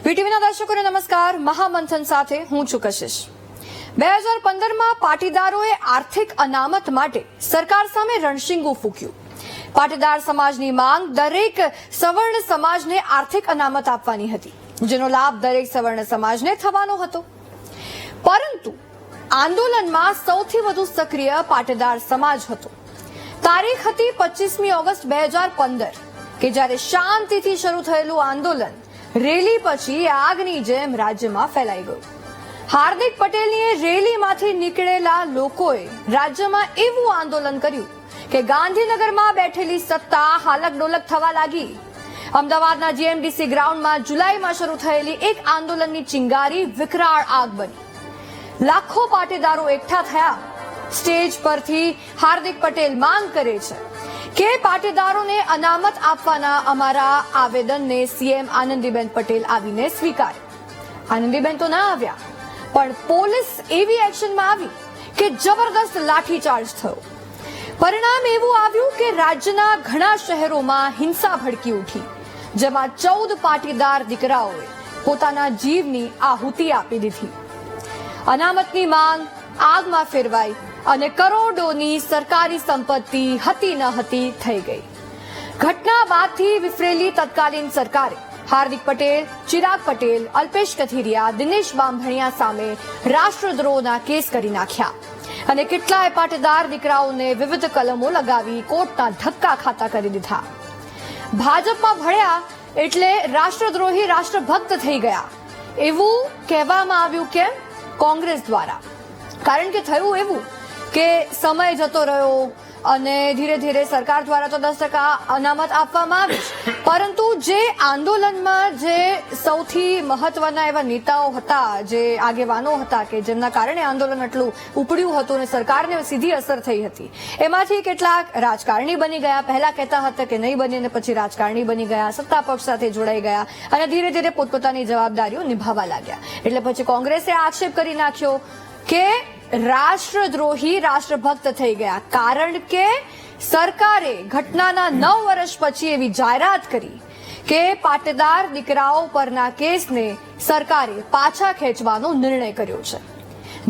વીટીવીના દર્શકોને નમસ્કાર. મહામંથન સાથે હું છું કશિશ. 2015માં પાટીદારોએ આર્થિક અનામત માટે સરકાર સામે રણશીંગું ફૂંક્યું. પાટીદાર સમાજની માંગ દરેક સવર્ણ સમાજને આર્થિક અનામત આપવાની હતી, જેનો લાભ દરેક સવર્ણ સમાજને થવાનો હતો. પરંતુ આંદોલનમાં સૌથી વધુ સક્રિય પાટીદાર સમાજ હતો. તારીખ હતી 25મી ઓગસ્ટ 2015 કે જ્યારે શાંતિથી શરૂ થયેલું આંદોલન રેલી પછી આગની જેમ રાજ્યમાં ફેલાઈ ગયું. હાર્દિક પટેલની રેલીમાંથી નીકળેલા લોકોએ રાજ્યમાં એવું આંદોલન કર્યું કે ગાંધીનગરમાં બેઠેલી સત્તા હાલકડોલક થવા લાગી. અમદાવાદના જીએમડીસી ગ્રાઉન્ડમાં જુલાઈમાં શરૂ થયેલી એક આંદોલનની ચિંગારી વિકરાળ આગ બની. લાખો પાટીદારો એકઠા થયા. સ્ટેજ પરથી હાર્દિક પટેલ માંગ કરે છે કે પાટીદારોને અનામત આપવાના અમારા આવેદનને સીએમ આનંદીબેન પટેલ આવીને સ્વીકારે. આનંદીબેન તો ના આવ્યા, પણ પોલીસ એવી એક્શનમાં આવી કે જબરદસ્ત લાઠીચાર્જ થયો. પરિણામ એવું આવ્યું કે રાજ્યના ઘણા શહેરોમાં હિંસા ભડકી ઉઠી, જેમાં 14 પાટીદાર દીકરાઓએ પોતાના જીવની આહુતિ આપી દીધી. અનામતની માંગ આગમાં ફેરવાઈ અને કરોડોની સરકારી સંપત્તિ હતી ન હતી થઈ ગઈ. ઘટના બાદથી વિફરેલી તત્કાલીન સરકારે હાર્દિક પટેલ, ચિરાગ પટેલ, અલ્પેશ કથિરિયા, દિનેશ બામભણિયા સામે રાષ્ટ્રદ્રોહના કેસ કરી નાખ્યા અને કેટલાય પાટીદાર દીકરાઓને વિવિધ કલમો લગાવી કોર્ટના ધક્કા ખાતા કરી દીધા. ભાજપમાં ભળ્યા એટલે રાષ્ટ્રદ્રોહી રાષ્ટ્રભક્ત થઈ ગયા એવું કહેવામાં આવ્યું. કેમ? કોંગ્રેસ દ્વારા. કારણ કે થયું એવું કે સમય જતો રહ્યો અને ધીરે ધીરે સરકાર દ્વારા તો 10% અનામત આપવામાં આવી, પરંતુ જે આંદોલનમાં જે સૌથી મહત્વના એવા નેતાઓ હતા, જે આગેવાનો હતા કે જેમના કારણે આંદોલન આટલું ઉપડ્યું હતું અને સરકારને સીધી અસર થઈ હતી, એમાંથી કેટલાક રાજકારણી બની ગયા. પહેલા કહેતા હતા કે નહીં બની અને પછી રાજકારણી બની ગયા, સત્તા પક્ષ સાથે જોડાઈ ગયા અને ધીરે ધીરે પોતપોતાની જવાબદારીઓ નિભાવવા લાગ્યા. એટલે પછી કોંગ્રેસે આક્ષેપ કરી નાખ્યો કે રાષ્ટ્રદ્રોહી રાષ્ટ્રભક્ત થઈ ગયા, કારણ કે સરકારે ઘટનાના 9 વર્ષ પછી એવી જાહેરાત કરી કે પાટીદાર દીકરાઓ પરના કેસને સરકારે પાછા ખેંચવાનો નિર્ણય કર્યો છે.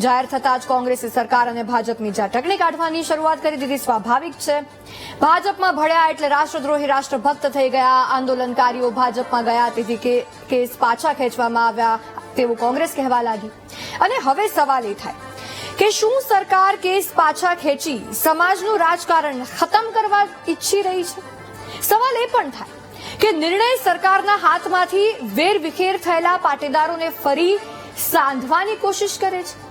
જાહેર થતાં જ કોંગ્રેસે સરકાર અને ભાજપની ઝાટકણી કાઢવાની શરૂઆત કરી દીધી. સ્વાભાવિક છે, ભાજપમાં ભળ્યા એટલે રાષ્ટ્રદ્રોહી રાષ્ટ્રભક્ત થઈ ગયા. આંદોલનકારીઓ ભાજપમાં ગયા તેથી કેસ પાછા ખેંચવામાં આવ્યા તેવું કોંગ્રેસ કહેવા લાગી. અને હવે સવાલ એ થાય કે શું સરકાર કેસ પાછા ખેંચી સમાજનું રાજકારણ ખતમ કરવા ઈચ્છી રહી છે? સવાલ એ પણ થાય કે નિર્ણય સરકારના હાથમાંથી વેરવિખેર થયેલા પાટીદારોને ફરી સાંધવાની કોશિશ કરે છે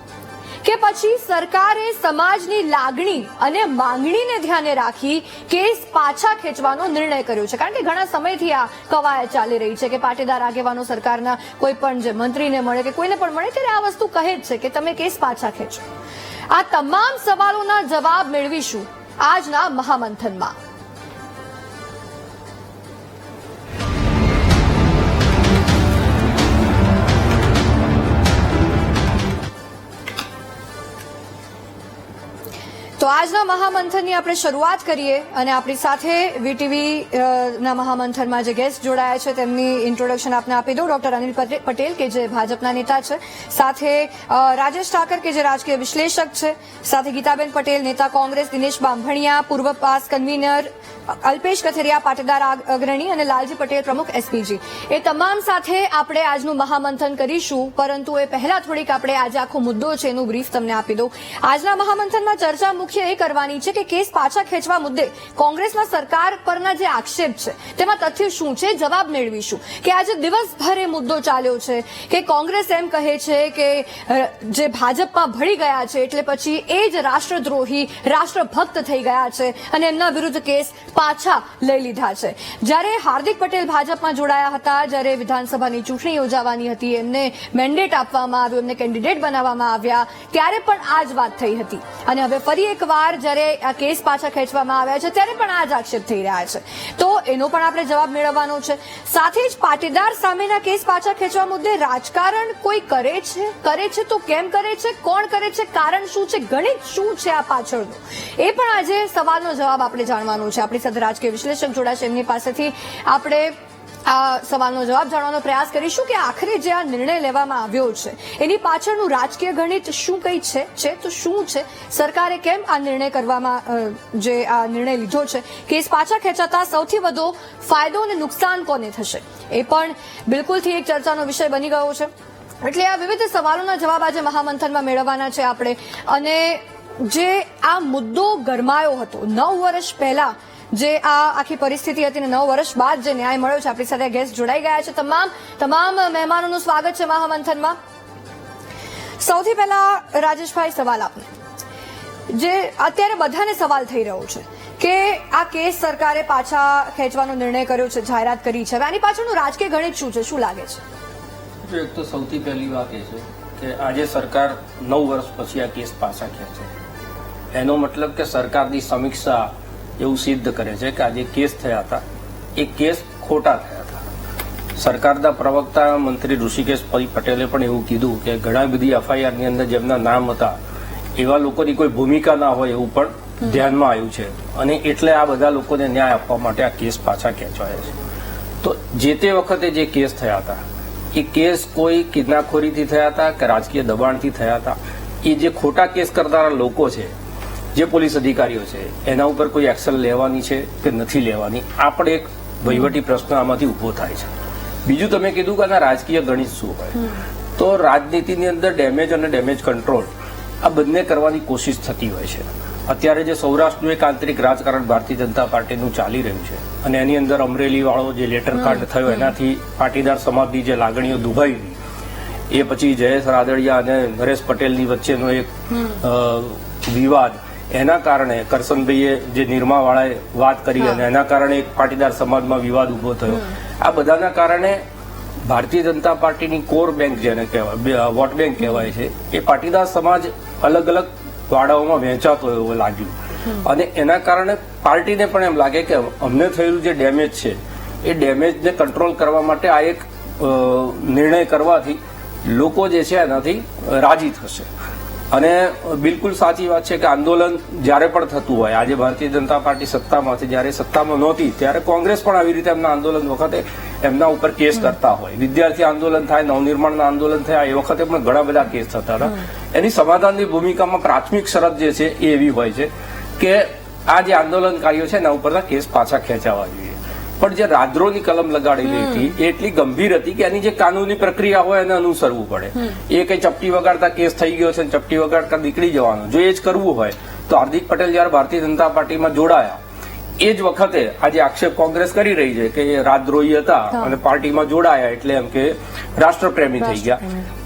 કે પછી સરકારે સમાજની લાગણી અને માંગણીને ધ્યાને રાખી કેસ પાછા ખેંચવાનો નિર્ણય કર્યો છે? કારણ કે ઘણા સમયથી આ કવાયત ચાલી રહી છે કે પાટીદાર આગેવાનો સરકારના કોઈ પણ જે મંત્રીને મળે કે કોઈને પણ મળે ત્યારે આ વસ્તુ કહે જ છે કે તમે કેસ પાછા ખેંચો. આ તમામ સવાલોના જવાબ મેળવીશું આજના મહામંથનમાં. તો આજના મહામંથનની આપણે શરૂઆત કરીએ અને આપણી સાથે વીટીવી ના મહામંથનમાં જે ગેસ્ટ જોડાયા છે તેમની ઇન્ટ્રોડક્શન આપને આપી દઉં. ડોક્ટર અનિલ પટેલ કે જે ભાજપના નેતા છે, સાથે રાજેશ ઠાકર કે જે રાજકીય વિશ્લેષક છે, સાથે ગીતાબેન પટેલ નેતા કોંગ્રેસ, દિનેશ બામભણિયા પૂર્વ પાસ કન્વીનર, અલ્પેશ કથિરિયા પાટીદાર અગ્રણી અને લાલજી પટેલ પ્રમુખ એસપીજી. એ તમામ સાથે આપણે આજનું મહામંથન કરીશું, પરંતુ એ પહેલા થોડીક આપણે આજે આખો મુદ્દો છે એનું બ્રીફ તમને આપી દઉં. આજના મહામંથનમાં ચર્ચા મુખ્ય એ કરવાની છે કે કેસ પાછા ખેંચવા મુદ્દે કોંગ્રેસના સરકાર પરના જે આક્ષેપ છે તેમાં તથ્ય શું છે, જવાબ મેળવીશું. કે આજે દિવસભર એ મુદ્દો ચાલ્યો છે કે કોંગ્રેસ એમ કહે છે કે જે ભાજપમાં ભળી ગયા છે એટલે પછી એ જ રાષ્ટ્રદ્રોહી રાષ્ટ્રભક્ત થઈ ગયા છે અને એમના વિરુદ્ધ કેસ પાછા લઈ લીધા છે. જ્યારે હાર્દિક પટેલ ભાજપમાં જોડાયા હતા, જ્યારે વિધાનસભાની ચૂંટણી યોજાવાની હતી, એમને મેન્ડેટ આપવામાં આવ્યું, એમને કેન્ડિડેટ બનાવવામાં આવ્યા, ત્યારે પણ આ જ વાત થઈ હતી. અને હવે ફરી એકવાર જ્યારે આ કેસ પાછા ખેંચવામાં આવ્યા છે ત્યારે પણ આ જ આક્ષેપ થઈ રહ્યા છે. તો એનો પણ આપણે જવાબ મેળવવાનો છે. સાથે જ પાટીદાર સામેના કેસ પાછા ખેંચવા મુદ્દે રાજકારણ કોઈ કરે છે તો કેમ કરે છે, કોણ કરે છે, કારણ શું છે, ગણિત શું છે આ પાછળનું, એ પણ આજે સવાલનો જવાબ આપણે જાણવાનો છે. આપણી સાથે રાજકીય વિશ્લેષક જોડાશે, એમની પાસેથી આપણે આ સવાલનો જવાબ જાણવાનો પ્રયાસ કરીશું કે આખરે જે આ નિર્ણય લેવામાં આવ્યો છે એની પાછળનું રાજકીય ગણિત શું કઈ છે તો શું છે, સરકારે કેમ આ નિર્ણય કરવામાં જે આ નિર્ણય લીધો છે, કેસ પાછા ખેંચાતા સૌથી વધુ ફાયદો અને નુકસાન કોને થશે, એ પણ બિલકુલથી એક ચર્ચાનો વિષય બની ગયો છે. એટલે આ વિવિધ સવાલોના જવાબ આજે મહામંથનમાં મેળવવાના છે આપણે. અને જે આ મુદ્દો ગરમાયો હતો 9 વર્ષ પહેલા, જે આ આખી પરિસ્થિતિ હતી ને 9 વર્ષ બાદ જે ન્યાય મળ્યો છે, આપણી સાથે ગેસ્ટ જોડાઈ ગયા છે. તમામ મહેમાનોનું સ્વાગત છે મહામંથનમાં. સૌથી પહેલા રાજેશભાઈ, સવાલ આપને, જે અત્યારે બધાને સવાલ થઈ રહ્યો છે કે આ કેસ સરકારે પાછા ખેંચવાનો નિર્ણય કર્યો છે, જાહેરાત કરી છે, હવે આની પાછળનું રાજકીય ગણિત શું છે, શું લાગે છે? એક તો સૌથી પહેલી વાત એ છે કે આજે સરકાર 9 વર્ષ પછી આ કેસ પાછા ખેંચે, એનો મતલબ કે સરકારની સમીક્ષા એવું સિદ્ધ કરે છે કે આજે કેસ થયા હતા એ કેસ ખોટા થયા હતા. સરકારના પ્રવક્તા મંત્રી ઋષિકેશ પટેલે પણ એવું કીધું કે ઘણા બધી એફઆઈઆર ની અંદર જેમના નામ હતા એવા લોકોની કોઈ ભૂમિકા ના હોય એવું પણ ધ્યાનમાં આવ્યું છે, અને એટલે આ બધા લોકોને ન્યાય આપવા માટે આ કેસ પાછા ખેંચવાયા છે. તો જે તે વખતે જે કેસ થયા હતા એ કેસ કોઈ કિડનેપખોરીથી થયા હતા કે રાજકીય દબાણથી થયા હતા. એ જે ખોટા કેસ કરનારા લોકો છે, જે પોલીસ અધિકારીઓ છે, એના ઉપર કોઈ એક્શન લેવાની છે કે નથી લેવાની, આ પણ એક વહીવટી પ્રશ્ન આમાંથી ઉભો થાય છે. બીજું તમે કીધું કે આના રાજકીય ગણિત શું હોય, તો રાજનીતિની અંદર ડેમેજ અને ડેમેજ કંટ્રોલ આ બંને કરવાની કોશિશ થતી હોય છે. અત્યારે જે સૌરાષ્ટ્રનું એક આંતરિક રાજકારણ ભારતીય જનતા પાર્ટીનું ચાલી રહ્યું છે, અને એની અંદર અમરેલી વાળો જે લેટર કાંડ થયો એનાથી પાટીદાર સમાજની જે લાગણીઓ દુભાઈ, એ પછી જયેશ રાદડિયા અને નરેશ પટેલની વચ્ચેનો એક વિવાદ, એના કારણે કરશનભાઈએ જે નિરમાવાળાએ વાત કરી અને એના કારણે એક પાટીદાર સમાજમાં વિવાદ ઉભો થયો. આ બધાના કારણે ભારતીય જનતા પાર્ટીની કોર બેંક જેને કહેવાય, વોટ બેંક કહેવાય છે, એ પાટીદાર સમાજ અલગ અલગ વાડાઓમાં વહેંચાતો એવું લાગ્યું, અને એના કારણે પાર્ટીને પણ એમ લાગે કે અમને થયેલું જે ડેમેજ છે એ ડેમેજને કંટ્રોલ કરવા માટે આ એક નિર્ણય કરવાથી લોકો જે છે એનાથી રાજી થશે. અને બિલકુલ સાચી વાત છે કે આંદોલન જ્યારે પણ થતું હોય, આજે ભારતીય જનતા પાર્ટી સત્તામાં છે, જ્યારે સત્તામાં નહોતી ત્યારે કોંગ્રેસ પણ આવી રીતે એમના આંદોલન વખતે એમના ઉપર કેસ કરતા હોય. વિદ્યાર્થી આંદોલન થાય, નવનિર્માણના આંદોલન થયા, એ વખતે પણ ઘણા બધા કેસ થતા હતા. એની સમાધાનની ભૂમિકામાં પ્રાથમિક શરત જે છે એ એવી હોય છે કે આ જે આંદોલનકારીઓ છે એના ઉપરના કેસ પાછા ખેંચાવા જોઈએ. પણ જે રાદ્રોની કલમ લગાડેલી હતી એ એટલી ગંભીર હતી કે એની જે કાનૂની પ્રક્રિયા હોય એને અનુસરવું પડે. એ કઈ ચપટી વગાડતા કેસ થઈ ગયો છે, ચપટી વગાડતા નીકળી જવાનું, જો એ જ કરવું હોય તો હાર્દિક પટેલ જયારે ભારતીય જનતા પાર્ટીમાં જોડાયા એ જ વખતે આજે આક્ષેપ કોંગ્રેસ કરી રહી છે કે એ રાજદ્રોહી હતા અને પાર્ટીમાં જોડાયા એટલે એમ કે રાષ્ટ્રપ્રેમી થઈ ગયા.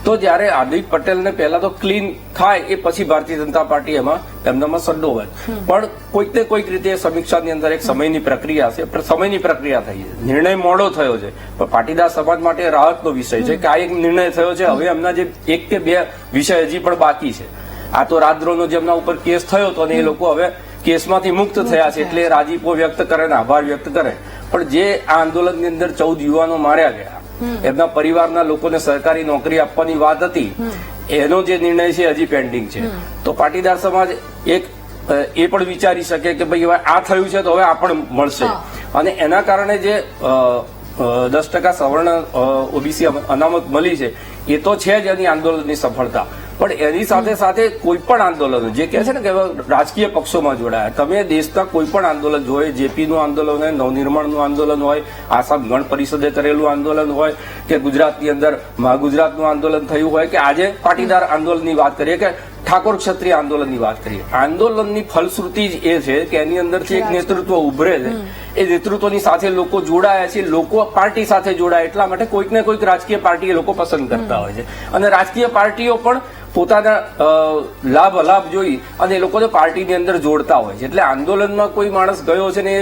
તો જયારે હાર્દિક પટેલને પહેલા તો ક્લીન થાય એ પછી ભારતીય જનતા પાર્ટી એમનામાં સડ્ડો હોય. પણ કોઈક ને કોઈક રીતે સમીક્ષાની અંદર એક સમયની પ્રક્રિયા છે, સમયની પ્રક્રિયા થઈ છે, નિર્ણય મોડો થયો છે, પણ પાટીદાર સમાજ માટે રાહતનો વિષય છે કે આ એક નિર્ણય થયો છે. હવે એમના જે 1 કે 2 વિષય હજી પણ બાકી છે. આ તો રાજદ્રોહનો જેમના ઉપર કેસ થયો હતો ને એ લોકો હવે કેસમાંથી મુક્ત થયા છે એટલે રાજીપો વ્યક્ત કરે ને આભાર વ્યક્ત કરે. પણ જે આ આંદોલનની અંદર 14 યુવાનો માર્યા ગયા, એમના પરિવારના લોકોને સરકારી નોકરી આપવાની વાત હતી, એનો જે નિર્ણય છે હજી પેન્ડિંગ છે. તો પાટીદાર સમાજ એક એ પણ વિચારી શકે કે ભાઈ હવે આ થયું છે તો હવે આ પણ મળશે, અને એના કારણે જે 10% સવર્ણ ઓબીસી અનામત મળી છે એ તો છે જ એની આંદોલનની સફળતા. પણ એની સાથે સાથે કોઈ પણ આંદોલન જે કહે છે ને કે રાજકીય પક્ષોમાં જોડાયા, તમે દેશના કોઈ પણ આંદોલન જોઈએ, જેપીનું આંદોલન હોય, નવનિર્માણનું આંદોલન હોય, આસામ ગણ પરિષદે કરેલું આંદોલન હોય, કે ગુજરાતની અંદર મહાગુજરાતનું આંદોલન થયું હોય, કે આજે પાટીદાર આંદોલનની વાત કરીએ કે ઠાકોર ક્ષત્રિય આંદોલનની વાત કરીએ, આંદોલનની ફલશ્રુતિ જ એ છે કે એની અંદરથી એક નેતૃત્વ ઉભરે છે. એ નેતૃત્વની સાથે લોકો જોડાયા છે, લોકો પાર્ટી સાથે જોડાયા, એટલા માટે કોઈક ને કોઈક રાજકીય પાર્ટી એ લોકો પસંદ કરતા હોય છે. અને રાજકીય પાર્ટીઓ પણ પોતાના લાભ અલાભ જોઈ અને એ લોકોને પાર્ટીની અંદર જોડતા હોય છે. એટલે આંદોલનમાં કોઈ માણસ ગયો છે ને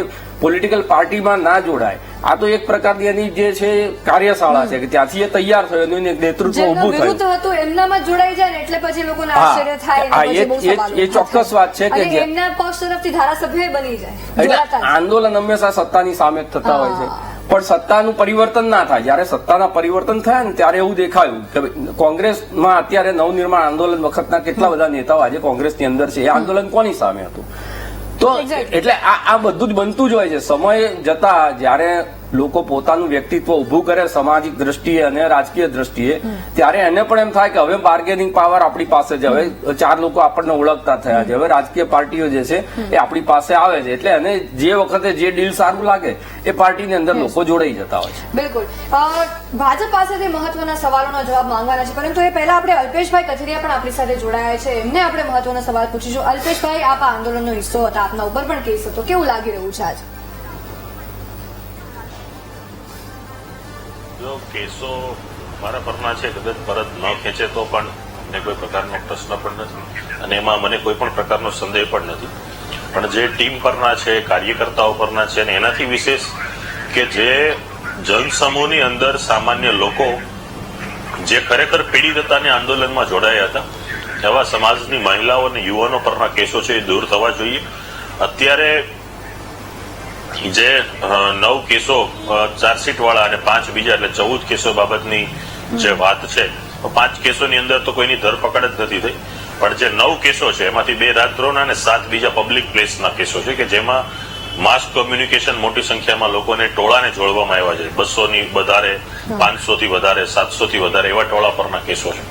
પોલિટિકલ પાર્ટીમાં ના જોડાય, આ તો એક પ્રકારની એની જે છે કાર્યશાળા છે કે ત્યાંથી એ તૈયાર થયો, એનું નેતૃત્વ ઉભું થયું, એમનામાં જોડાઈ જાય ને એટલે પછી લોકોને આશ્ચર્ય થાય. એ ચોક્કસ વાત છે કે એમના પક્ષ તરફથી ધારાસભ્ય બની જાય. એટલે આંદોલન હંમેશા સત્તાની સામે થતા હોય છે, પણ સત્તાનું પરિવર્તન ના થાય. જયારે સત્તાના પરિવર્તન થયા ને ત્યારે એવું દેખાયું કે કોંગ્રેસમાં અત્યારે નવનિર્માણ આંદોલન વખતના કેટલા બધા નેતાઓ આજે કોંગ્રેસની અંદર છે. એ આંદોલન કોની સામે હતું? તો એટલે આ બધું જ બનતું જ હોય છે. સમય જતા જયારે લોકો પોતાનું વ્યક્તિત્વ ઉભું કરે સામાજિક દ્રષ્ટિએ અને રાજકીય દ્રષ્ટિએ, ત્યારે એને પણ એમ થાય કે હવે બાર્ગેનિંગ પાવર આપણી પાસે છે, હવે 4 લોકો આપણને ઓળખતા થયા છે, હવે રાજકીય પાર્ટીઓ જે છે એ આપણી પાસે આવે છે, એટલે એને જે વખતે જે ડીલ સારું લાગે એ પાર્ટીની અંદર લોકો જોડાઈ જતા હોય છે. બિલકુલ. ભાજપ પાસેથી મહત્વના સવાલોના જવાબ માંગવાના છે, પરંતુ એ પહેલા આપણે અલ્પેશભાઈ કથિરિયા પણ આપણી સાથે જોડાયા છે, એમને આપણે મહત્વના સવાલ પૂછીશું. અલ્પેશભાઈ, આપ આ આંદોલનનો હિસ્સો હતા, આપના ઉપર પણ કેસ હતો, કેવું લાગી રહ્યું છે આજે? જો કેસો મારા પરના છે, કદાચ પરત ન ખેંચે તો પણ મને કોઈ પ્રકારનો પ્રશ્ન પણ નથી અને એમાં મને કોઈ પણ પ્રકારનો સંદેહ પણ નથી. પણ જે ટીમ પરના છે, કાર્યકર્તાઓ પરના છે અને એનાથી વિશેષ કે જે જનસમૂહની અંદર સામાન્ય લોકો જે ખરેખર પીડિત હતા અને આંદોલનમાં જોડાયા હતા, એવા સમાજની મહિલાઓ અને યુવાનો પરના કેસો છે એ દૂર થવા જોઈએ. અત્યારે જે 9 કેસો ચાર્જશીટ વાળા અને 5 બીજા એટલે 14 કેસો બાબતની જે વાત છે, 5 કેસોની અંદર તો કોઈની ધરપકડ જ નથી થઈ, પણ જે 9 કેસો છે એમાંથી 2 રાજદ્રોહના અને 7 બીજા પબ્લિક પ્લેસના કેસો છે કે જેમાં માસ કોમ્યુનિકેશન મોટી સંખ્યામાં લોકોને ટોળાને જોડવામાં આવ્યા છે. 200ની વધારે, 500થી વધારે, 700થી વધારે એવા ટોળા પરના કેસો છે.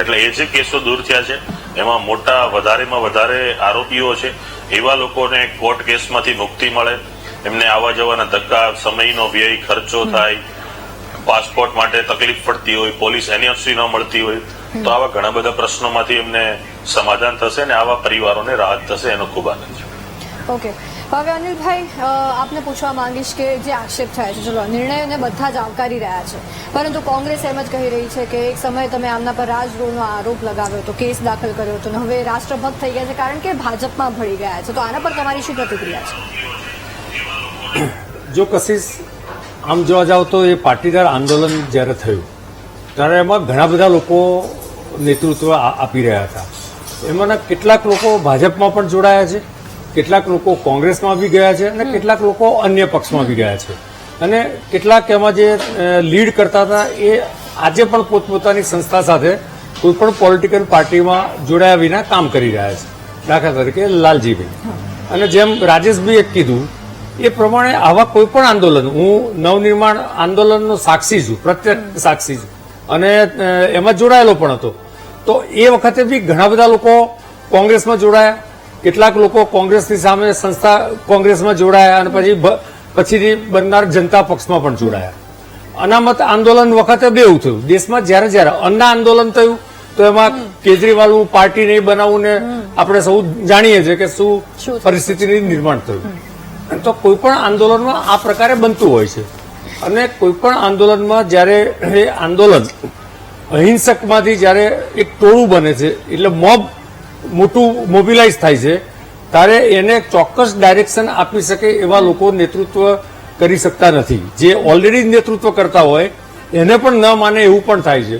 એટલે એ જે કેસો દૂર થયા છે એમાં મોટા વધારેમાં વધારે આરોપીઓ છે, એવા લોકોને કોર્ટ કેસમાંથી મુક્તિ મળે, એમને આવવા જવાના ધક્કા, સમયનો વ્યય, ખર્ચો થાય, પાસપોર્ટ માટે તકલીફ પડતી હોય, પોલીસ એનઓસી ન મળતી હોય, તો આવા ઘણા બધા પ્રશ્નોમાંથી એમને સમાધાન થશે અને આવા પરિવારોને રાહત થશે, એનો ખૂબ આનંદ છે. ઓકે, હવે અનિલભાઈ, આપને પૂછવા માંગીશ કે જે આક્ષેપ થયા છે, ચલો નિર્ણયોને બધા જ આવકારી રહ્યા છે, પરંતુ કોંગ્રેસ એમ જ કહી રહી છે કે એક સમયે તમે આમના પર રાજદ્રોહનો આરોપ લગાવ્યો હતો, કેસ દાખલ કર્યો હતો, અને હવે રાષ્ટ્રભક્ત થઈ ગયા છે કારણ કે ભાજપમાં ભળી ગયા છે, તો આના પર તમારી શું પ્રતિક્રિયા છે? જો કશિશ આમ જોવા જાવ તો એ પાટીદાર આંદોલન જ્યારે થયું ત્યારે એમાં ઘણા બધા લોકો નેતૃત્વ આપી રહ્યા હતા. એમાંના કેટલાક લોકો ભાજપમાં પણ જોડાયા છે, કેટલાક લોકો કોંગ્રેસમાં બી ગયા છે અને કેટલાક લોકો અન્ય પક્ષમાં બી ગયા છે, અને કેટલાક એમાં જે લીડ કરતા હતા એ આજે પણ પોતપોતાની સંસ્થા સાથે કોઈ પણ પોલિટિકલ પાર્ટીમાં જોડાયા વિના કામ કરી રહ્યા છે. દાખલા તરીકે લાલજીભાઈ, અને જેમ રાજેશભાઈએ કીધું એ પ્રમાણે આવા કોઈ પણ આંદોલન, હું નવનિર્માણ આંદોલનનો સાક્ષી છું, પ્રત્યક્ષ સાક્ષી છું અને એમાં જોડાયેલો પણ હતો, તો એ વખતે બી ઘણા બધા લોકો કોંગ્રેસમાં જોડાયા, કેટલાક લોકો કોંગ્રેસની સામે સંસ્થા કોંગ્રેસમાં જોડાયા અને પછી બનનાર જનતા પક્ષમાં પણ જોડાયા. અનામત આંદોલન વખતે બેવું થયું. દેશમાં જ્યારે અન્ના આંદોલન થયું તો એમાં કેજરીવાલનું પાર્ટી નહીં બનાવવું ને આપણે સૌ જાણીએ છીએ કે શું પરિસ્થિતિનું નિર્માણ થયું. તો કોઈ પણ આંદોલનમાં આ પ્રકારે બનતું હોય છે, અને કોઈ પણ આંદોલનમાં જ્યારે એ આંદોલન અહિંસકમાંથી જ્યારે એક ટોળું બને છે, એટલે મોબ મોટું મોબિલાઇઝ થાય છે, ત્યારે એને ચોક્કસ ડાયરેક્શન આપી શકે એવા લોકો નેતૃત્વ કરી શકતા નથી. જે ઓલરેડી નેતૃત્વ કરતા હોય એને પણ ન માને એવું પણ થાય છે.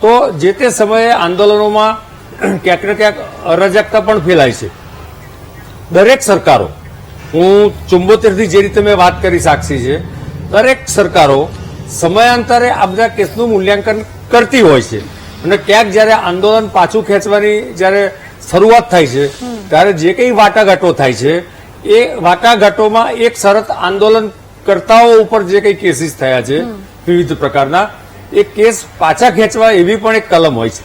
તો જે તે સમયે આંદોલનોમાં ક્યાંક ને ક્યાંક અરાજકતા પણ ફેલાય છે. દરેક સરકારો, હું 74 થી જે રીતે મેં વાત કરી સાક્ષી છે, દરેક સરકારો સમયાંતરે આ બધા કેસનું મૂલ્યાંકન કરતી હોય છે, અને ક્યાંક જયારે આંદોલન પાછું ખેંચવાની જયારે શરૂઆત થાય છે ત્યારે જે કંઈ વાટાઘાટો થાય છે એ વાટાઘાટોમાં એક શરત, આંદોલનકર્તાઓ ઉપર જે કંઈ કેસીસ થયા છે વિવિધ પ્રકારના, એ કેસ પાછા ખેંચવા એવી પણ એક કલમ હોય છે.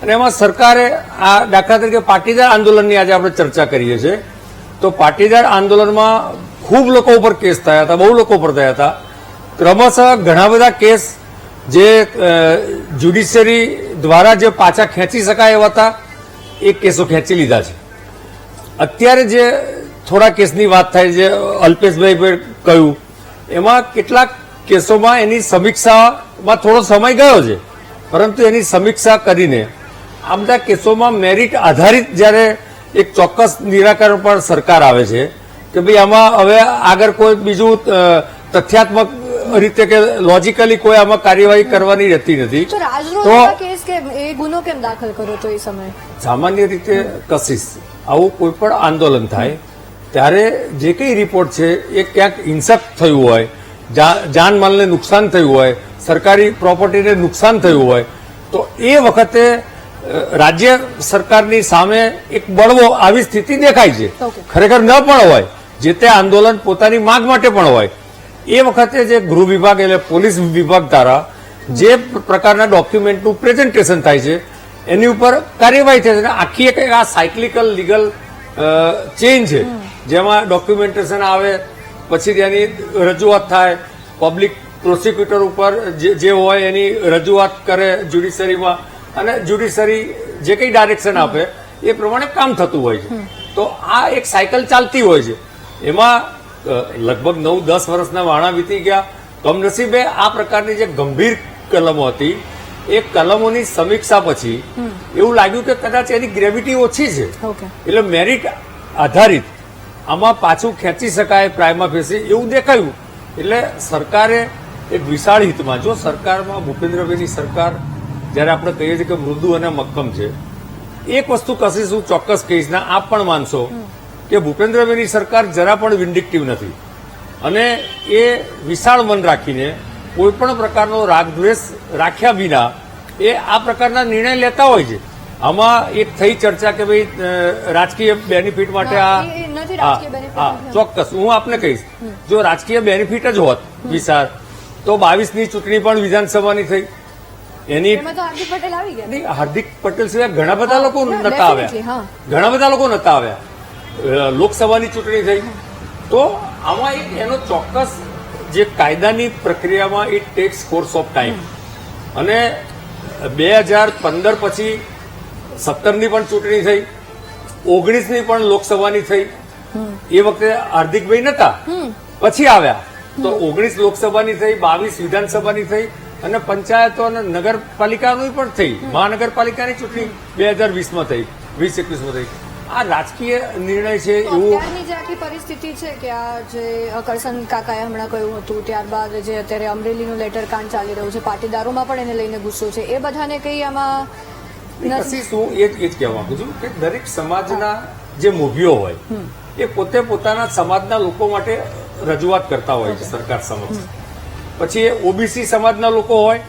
અને એમાં સરકારે આ દાખલા તરીકે પાટીદાર આંદોલનની આજે આપણે ચર્ચા કરીએ છીએ, તો પાટીદાર આંદોલનમાં ખૂબ લોકો ઉપર કેસ થયા હતા, બહુ લોકો ઉપર થયા હતા. ક્રમશઃ ઘણા બધા કેસ જે જ્યુડિશિયરી દ્વારા જે પાછા ખેંચી શકાય એવા હતા એ કેસો ખેંચી લીધા છે. અત્યારે જે થોડા કેસની વાત થાય, જે અલ્પેશભાઈ કહ્યું, એમાં કેટલાક કેસોમાં એની સમીક્ષામાં થોડો સમય ગયો છે, પરંતુ એની સમીક્ષા કરીને આ બધા કેસોમાં મેરિટ આધારિત જ્યારે એક ચોક્કસ નિરાકરણ પર સરકાર આવે છે કે ભાઈ આમાં હવે આગળ કોઈ બીજું તથ્યાત્મક રીતે કે લોજિકલી કોઈ આમાં કાર્યવાહી કરવાની રહેતી નથી. તો રાજદ્રોહનો કેસ કે એ ગુનો કેમ દાખલ કર્યો તો એ સમયે? સામાન્ય રીતે કશિશ આવું કોઈ પણ આંદોલન થાય ત્યારે જે કંઈ રિપોર્ટ છે એ ક્યાંક હિંસક થયું હોય, જાનમાલને નુકસાન થયું હોય, સરકારી પ્રોપર્ટીને નુકસાન થયું હોય, તો એ વખતે રાજ્ય સરકારની સામે એક બળવો આવી સ્થિતિ દેખાય છે. ખરેખર ન પણ હોય, જે તે આંદોલન પોતાની માંગ માટે પણ હોય, એ વખતે જે ગૃહ વિભાગ એટલે પોલીસ વિભાગ દ્વારા જે પ્રકારના ડોક્યુમેન્ટનું પ્રેઝન્ટેશન થાય છે એની ઉપર કાર્યવાહી થાય છે અને આખી એક આ સાયક્લિકલ લીગલ ચેઇન છે જેમાં ડોક્યુમેન્ટેશન આવે પછી તેની રજૂઆત થાય પબ્લિક પ્રોસિક્યુટર ઉપર જે હોય એની રજૂઆત કરે જ્યુડિશરીમાં અને જ્યુડિશરી જે કંઈ ડાયરેક્શન આપે એ પ્રમાણે કામ થતું હોય છે તો આ એક સાયકલ ચાલતી હોય છે એમાં લગભગ 9-10 વર્ષના વાણા વીતી ગયા કમનસીબે આ પ્રકારની જે ગંભીર કલમો હતી એ કલમોની સમીક્ષા પછી એવું લાગ્યું કે કદાચ એની ગ્રેવિટી ઓછી છે એટલે મેરિટ આધારિત આમાં પાછું ખેંચી શકાય પ્રાઇમા ફેસી એવું દેખાયું એટલે સરકારે એક વિશાળ હિતમાં જો સરકારમાં ભૂપેન્દ્રભાઈની સરકાર જયારે આપણે કહીએ છીએ કે મૃદુ અને મક્કમ છે એક વસ્તુ કશીશ હું ચોક્કસ કહીશ ને આપ પણ માનશો કે ભૂપેન્દ્રભાઈની સરકાર જરા પણ વિન્ડિક્ટિવ નથી અને એ વિશાળ મન રાખીને કોઈ પણ પ્રકારનો રાગદ્વેષ રાખ્યા વિના એ આ પ્રકારના નિર્ણય લેતા હોય છે આમાં એક થઈ ચર્ચા કે ભાઈ રાજકીય બેનિફિટ માટે આ ચોક્કસ હું આપને કહીશ જો રાજકીય બેનિફિટ જ હોત વિશાળ તો 22ની ચૂંટણી પણ વિધાનસભાની થઈ એની હાર્દિક પટેલ સિવાય ઘણા બધા લોકો નતા આવ્યા ઘણા બધા લોકો નતા આવ્યા લોકસભાની ચૂંટણી થઈ તો આમાં એક એનો ચોક્કસ જે કાયદાની પ્રક્રિયામાં it tax course of time અને 2015 પછી 17ની પણ ચૂંટણી થઈ 19ની પણ લોકસભાની થઈ એ વખતે હાર્દિકભાઈ નતા પછી આવ્યા તો 19 લોકસભાની થઈ 22 વિધાનસભાની થઈ અને પંચાયતો અને નગરપાલિકાની પણ થઈ મહાનગરપાલિકાની ચૂંટણી 2020માં થઈ 2021માં થઈ આ રાજકીય નિર્ણય છે એવું અત્યારની જે આખી પરિસ્થિતિ છે કે આ જે કરશન કાકાએ હમણાં કહ્યું હતું ત્યારબાદ જે અત્યારે અમરેલીનું લેટર કાંડ ચાલી રહ્યું છે પાટીદારોમાં પણ એને લઈને ગુસ્સો છે એ બધાને કઈ આમાં પછી શું એ જ કહેવા માંગુ છું કે દરેક સમાજના જે મૂવીઓ હોય એ પોતે પોતાના સમાજના લોકો માટે રજૂઆત કરતા હોય છે સરકાર સમક્ષ પછી એ ઓબીસી સમાજના લોકો હોય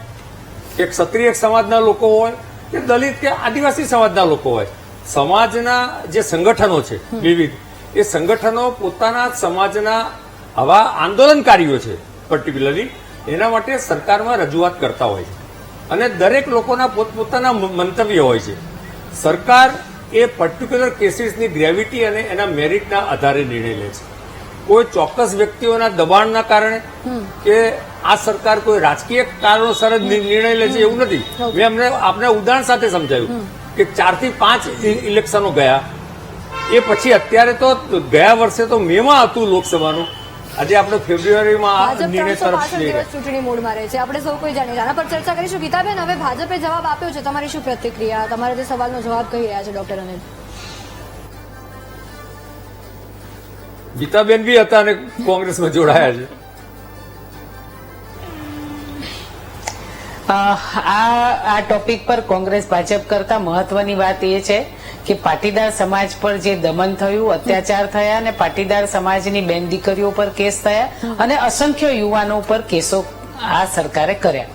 કે ક્ષત્રિય સમાજના લોકો હોય કે દલિત કે આદિવાસી સમાજના લોકો હોય સમાજના જે સંગઠનો છે વિવિધ એ સંગઠનો પોતાના સમાજના આવા આંદોલનકારીઓ છે પર્ટિક્યુલરલી એના માટે સરકારમાં રજૂઆત કરતા હોય છે અને દરેક લોકોના પોતપોતાના મંતવ્ય હોય છે સરકાર એ પર્ટિક્યુલર કેસીસની ગ્રેવિટી અને એના મેરિટના આધારે નિર્ણય લે છે કોઈ ચોક્કસ વ્યક્તિઓના દબાણના કારણે કે આ સરકાર કોઈ રાજકીય કારણોસર જ નિર્ણય લે છે એવું નથી મેં અમને આપને ઉદાહરણ સાથે સમજાવ્યું કે 4 થી 5 ઇલેક્શનો ગયા એ પછી અત્યારે તો ગયા વર્ષે તો મેમાં હતું લોકસભાનું આજે આપણે ફેબ્રુઆરીમાં નિર્ણય તરફ ચૂંટણી મૂડમાં રહે છે આપણે સૌ કોઈ જાણીએ આના પર ચર્ચા કરીશું ગીતાબેન હવે ભાજપે જવાબ આપ્યો છે તમારી શું પ્રતિક્રિયા તમારા જે સવાલનો જવાબ કહી રહ્યા છે ડોક્ટર અનિલ ગીતાબેન બી હતા અને કોંગ્રેસમાં જોડાયા છે આ ટોપિક પર કોંગ્રેસ ભાજપ કરતા મહત્વની વાત એ છે કે પાટીદાર સમાજ પર જે દમન થયું અત્યાચાર થયા અને પાટીદાર સમાજની બેન દીકરીઓ પર કેસ થયા અને અસંખ્ય યુવાનો પર કેસો આ સરકારે કર્યા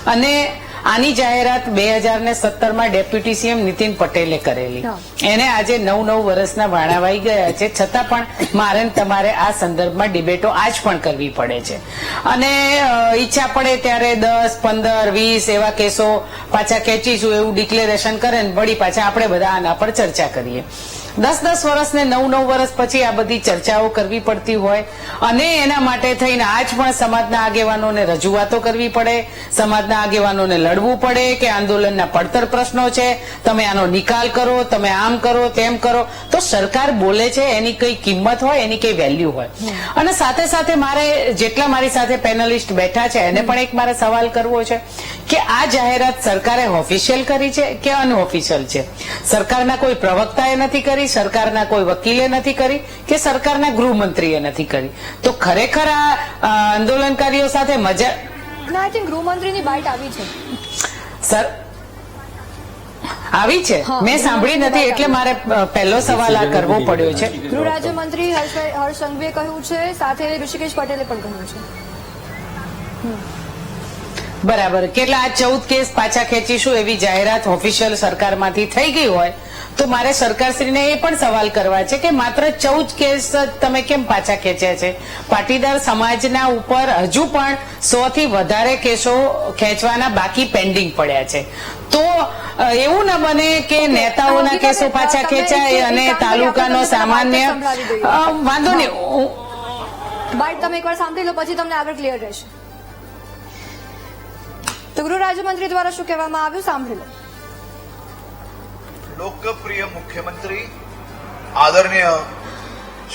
અને આની જાહેરાત 2017માં ડેપ્યુટી સીએમ નીતિન પટેલે કરેલી એને આજે 9 વર્ષના વાણાવાઈ ગયા છે છતાં પણ મારે તમારે આ સંદર્ભમાં ડિબેટો આજ પણ કરવી પડે છે અને ઈચ્છા પડે ત્યારે 10, 15, 20 એવા કેસો પાછા ખેંચીશું એવું ડિક્લેરેશન કરે ને વળી પાછા આપણે બધા આના પર ચર્ચા કરીએ 10 વર્ષ ને 9 વર્ષ પછી આ બધી ચર્ચાઓ કરવી પડતી હોય અને એના માટે થઈને આજ પણ સમાજના આગેવાનોને રજૂઆતો કરવી પડે સમાજના આગેવાનોને લડવું પડે કે આંદોલનના પડતર પ્રશ્નો છે તમે આનો નિકાલ કરો તમે આમ કરો તેમ કરો તો સરકાર બોલે છે એની કઈ કિંમત હોય એની કઈ વેલ્યુ હોય અને સાથે સાથે મારે જેટલા મારી સાથે પેનલિસ્ટ બેઠા છે એને પણ એક મારે સવાલ કરવો છે કે આ જાહેરાત સરકારે ઓફિશિયલ કરી છે કે અનઓફિશિયલ છે સરકારના કોઈ પ્રવક્તાએ નથી કરી સરકારના કોઈ વકીલે નથી કરી કે સરકારના ગૃહમંત્રીએ નથી કરી તો ખરેખર આ આંદોલનકારીઓ સાથે મજા આઈ થિંક ગૃહમંત્રીની બાઇટ આવી છે સર આવી છે મેં સાંભળી નથી એટલે મારે પહેલો સવાલ આ કરવો પડ્યો છે ગૃહ રાજ્યમંત્રી હર્ષ સંઘવીએ કહ્યું છે સાથે ઋષિકેશ પટેલે પણ કહ્યું છે બરાબર. કેટલા આ 14 કેસ પાછા ખેંચીશું એવી જાહેરાત ઓફિશિયલ સરકારમાંથી થઈ ગઈ હોય તો મારે સરકારશ્રીને એ પણ સવાલ કરવા છે કે માત્ર 14 કેસ તમે કેમ પાછા ખેંચ્યા છે? પાટીદાર સમાજના ઉપર હજુ પણ 100 થી વધારે કેસો ખેંચવાના બાકી પેન્ડિંગ પડ્યા છે. તો એવું ન બને કે નેતાઓના કેસો પાછા ખેંચાય અને તાલુકાનો સામાન્ય વાંધો નહીં. બાઈટ તમે એકવાર સાંભળી લો, પછી તમને આગળ ક્લિયર રહેશે. તો ગૃહ રાજ્યમંત્રી દ્વારા શું કહેવામાં આવ્યું સાંભળી લો. લોકપ્રિય મુખ્યમંત્રી આદરણીય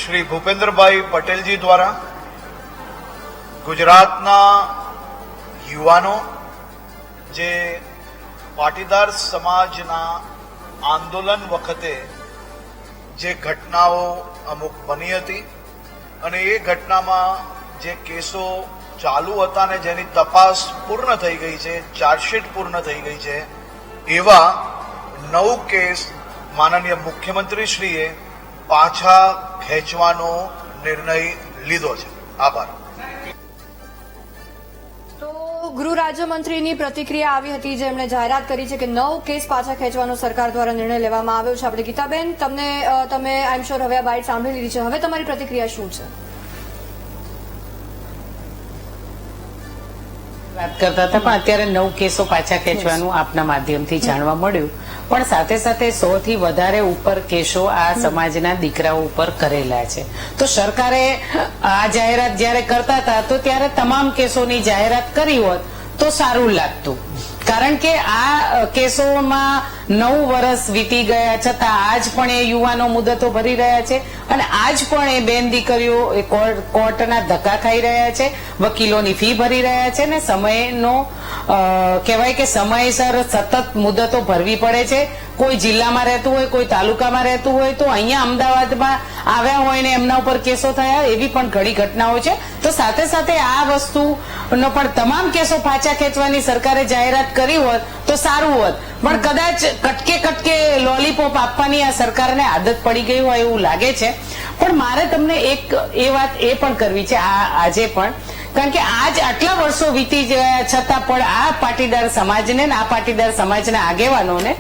શ્રી ભૂપેન્દ્રભાઈ પટેલજી દ્વારા ગુજરાતના યુવાનો જે પાટીદાર સમાજના આંદોલન વખતે જે ઘટનાઓ અમુક બની હતી અને એ ઘટનામાં જે કેસો ચાલુ હતા ને જેની તપાસ પૂર્ણ થઈ ગઈ છે, ચાર્જશીટ પૂર્ણ થઈ ગઈ છે, એવા 9 કેસ માનનીય મુખ્યમંત્રીશ્રીએ પાછા ખેંચવાનો નિર્ણય લીધો છે. આભાર. તો ગૃહ રાજ્યમંત્રીની પ્રતિક્રિયા આવી હતી, જેમણે જાહેરાત કરી છે કે 9 કેસ પાછા ખેંચવાનો સરકાર દ્વારા નિર્ણય લેવામાં આવ્યો છે. આપણે ગીતાબેન, તમે આઈ એમ શ્યોર હવે આ બાઇટ સાંભળી લીધી છે. હવે તમારી પ્રતિક્રિયા શું છે? વાત કરતા હતા પણ અત્યારે 9 કેસો પાછા ખેંચવાનું આપના માધ્યમથી જાણવા મળ્યું. પણ સાથે સાથે 100 થી વધારે ઉપર કેસો આ સમાજના દીકરાઓ ઉપર કરેલા છે. તો સરકારે આ જાહેરાત જયારે કરતા હતા તો ત્યારે તમામ કેસોની જાહેરાત કરી હોત તો સારું લાગતું. કારણ કે આ કેસોમાં 9 વર્ષ વીતી ગયા છતાં આજ પણ એ યુવાનો મુદતો ભરી રહ્યા છે અને આજ પણ એ બેન દીકરીઓ એ કોર્ટના ધક્કા ખાઈ રહ્યા છે, વકીલોની ફી ભરી રહ્યા છે ને સમયનો કહેવાય કે સમયસર સતત મુદતો ભરવી પડે છે. કોઈ જિલ્લામાં રહેતું હોય, કોઈ તાલુકામાં રહેતું હોય તો અહીંયા અમદાવાદમાં આવ્યા હોય ને એમના ઉપર કેસો થયા, એવી પણ ઘણી ઘટનાઓ છે. તો સાથે સાથે આ વસ્તુનો પણ તમામ કેસો પાછા ખેંચવાની સરકારે જાહેરાત કરી હોત તો સારું હોત. પણ કદાચ કટકે લોલીપોપ આપવાની આ સરકારને આદત પડી ગઈ હોય એવું લાગે છે. પણ મારે તમને એક એ વાત એ પણ કરવી છે આજે પણ, કારણ કે આજ આટલા વર્ષો વીતી ગયા છતાં પણ આ પાટીદાર સમાજને આ પાટીદાર સમાજના આગેવાનોને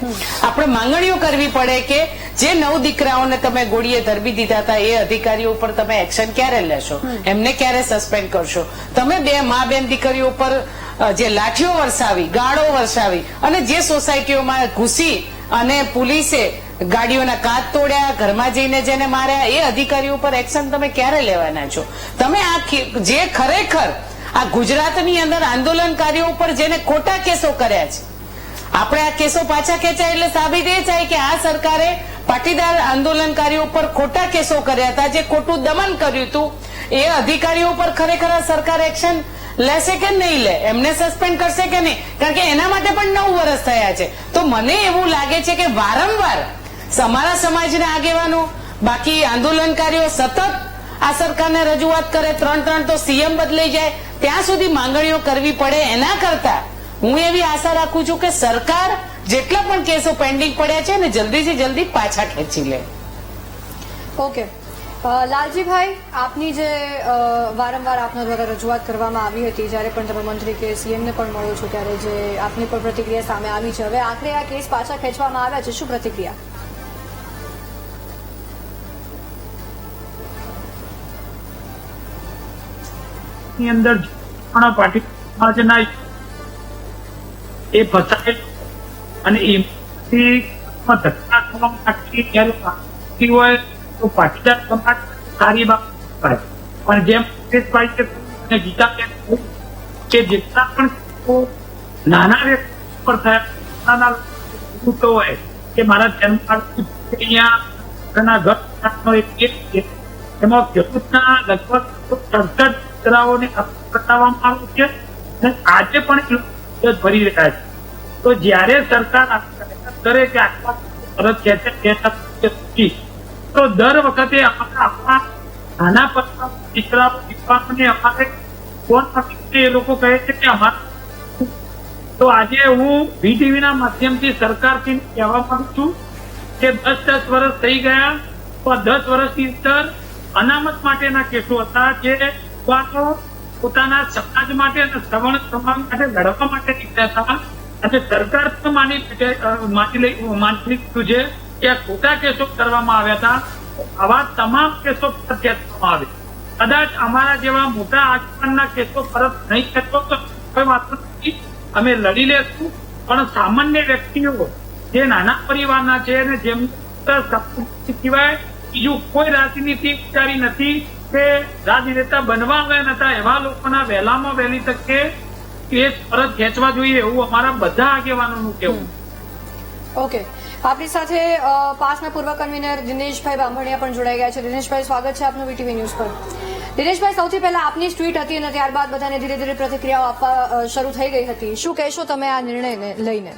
આપણે માંગણીઓ કરવી પડે કે જે 9 દીકરાઓને તમે ગોળીએ ધરબી દીધા હતા એ અધિકારીઓ ઉપર તમે એક્શન ક્યારે લેશો? એમને ક્યારે સસ્પેન્ડ કરશો? તમે બે મા બેન દીકરીઓ ઉપર જે લાઠીઓ વરસાવી, ગાળો વરસાવી અને જે સોસાયટીઓમાં ઘૂસી અને પોલીસે ગાડીઓના કાચ તોડ્યા, ઘરમાં જઈને જેને માર્યા, એ અધિકારીઓ પર એક્શન તમે ક્યારે લેવાના છો? તમે આ જે ખરેખર આ ગુજરાતની અંદર આંદોલનકારીઓ ઉપર જેને ખોટા કેસો કર્યા છે, આપણે આ કેસો પાછા ખેંચાય એટલે સાબિત એ થાય કે આ સરકારે પાટીદાર આંદોલનકારીઓ પર ખોટા કેસો કર્યા હતા, જે ખોટું દમન કર્યું હતું. એ અધિકારીઓ પર ખરેખર આ સરકાર એક્શન લેશે કે નહીં લે? એમને સસ્પેન્ડ કરશે કે નહીં? કારણ કે એના માટે પણ 9 વર્ષ થયા છે. તો મને એવું લાગે છે કે વારંવાર અમારા સમાજના આગેવાનો, બાકી આંદોલનકારીઓ સતત આ સરકારને રજૂઆત કરે, 3 તો સીએમ બદલાઈ જાય ત્યાં સુધી માંગણીઓ કરવી પડે. એના કરતા હું એવી આશા રાખું છું કે સરકાર જેટલા પણ કેસો પેન્ડિંગ પડ્યા છે ને જલ્દીથી જલ્દી પાછા ખેંચી લે. ઓકે લાલજીભાઈ, આપની જે વારંવાર આપના દ્વારા રજૂઆત કરવામાં આવી હતી, જ્યારે પણ તમે મંત્રી કે સીએમને પણ મળ્યો છો ત્યારે જે આપની પણ પ્રતિક્રિયા સામે આવી છે, હવે આખરે આ કેસ પાછા ખેંચવામાં આવ્યા છે, શું પ્રતિક્રિયા? ની અંદર પાર્ટી સમાજના એ ફસાયેલ અને એમથી ધક્કા થવા માટે જ્યારે હોય તો પાટીદાર સમાજ સારી બાબત પણ જેમ મુકેશભાઈ છે અને ગીતાબેન કે જેટલા પણ નાના વ્યક્તિ પર થયા હોય કે મારા જન્મ અહીંયા ઘર એક કેસ છે, એમાં ખેડૂતના લગભગ 67 દીકરાઓને બતાવવામાં આવ્યું છે અને આજે પણ ભરી રહ્યા છે. તો જયારે સરકાર કરે કે આટલા પરત ખેંચે તો દર વખતે આપણા નાના પડતા દીકરાઓને અમારે કોણ એ લોકો કહે છે કે અમારે. તો આજે હું VTV ના માધ્યમથી સરકારથી કહેવા માંગુ છું કે 10 વર્ષ થઈ ગયા તો 10 વર્ષની અંદર અનામત માટેના કેસો હતા, જે યુવાનો પોતાના સમાજ માટે અને સવર્ણ સમાજ માટે લડવા માટે નીકળ્યા હતા અને સરકાર પણ માની લીધું છે કે આ ખોટા કેસો કરવામાં આવ્યા હતા. આવા તમામ કેસો પરત ખેંચવામાં આવે. કદાચ અમારા જેવા મોટા આગેવાનના કેસો પરત નહીં ખેંચવો તો કોઈ વાત નથી, અમે લડી લેશું. પણ સામાન્ય વ્યક્તિઓ જે નાના પરિવારના છે અને જેમની સિવાય બીજું કોઈ રાજનીતિ વિચારી નથી કે રાજનેતા બનવા આવ્યા નતા, એવા લોકોના વહેલામાં વહેલી તકે કેસ પરત ખેંચવા જોઈએ એવું અમારા બધા આગેવાનોનું કહેવું. ઓકે, આપણી સાથે પાસના પૂર્વ કન્વીનર દિનેશભાઈ બાંભણિયા પણ જોડાઈ ગયા છે. દિનેશભાઈ, સ્વાગત છે આપનું વીટીવી ન્યૂઝ પર. દિનેશભાઈ, સૌથી પહેલા આપની ટ્વીટ હતી અને ત્યારબાદ બધાને ધીરે ધીરે પ્રતિક્રિયાઓ આપવા શરૂ થઈ ગઈ હતી. શું કહેશો તમે આ નિર્ણયને લઈને?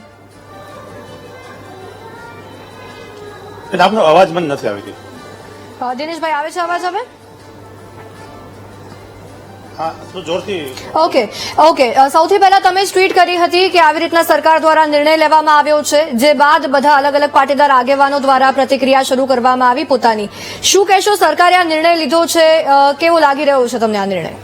આપનો અવાજ મને નથી આવી રહ્યો. દિનેશભાઈ, આવે છે અવાજ હવે? હા, તો જોરથી. ઓકે. સૌથી પહેલા તમે જ ટ્વીટ કરી હતી કે આવી રીતના સરકાર દ્વારા નિર્ણય લેવામાં આવ્યો છે, જે બાદ બધા અલગ અલગ પાટીદાર આગેવાનો દ્વારા પ્રતિક્રિયા શરૂ કરવામાં આવી પોતાની. શું કહેશો, સરકારે આ નિર્ણય લીધો છે, કેવો લાગી રહ્યો છે તમને આ નિર્ણય?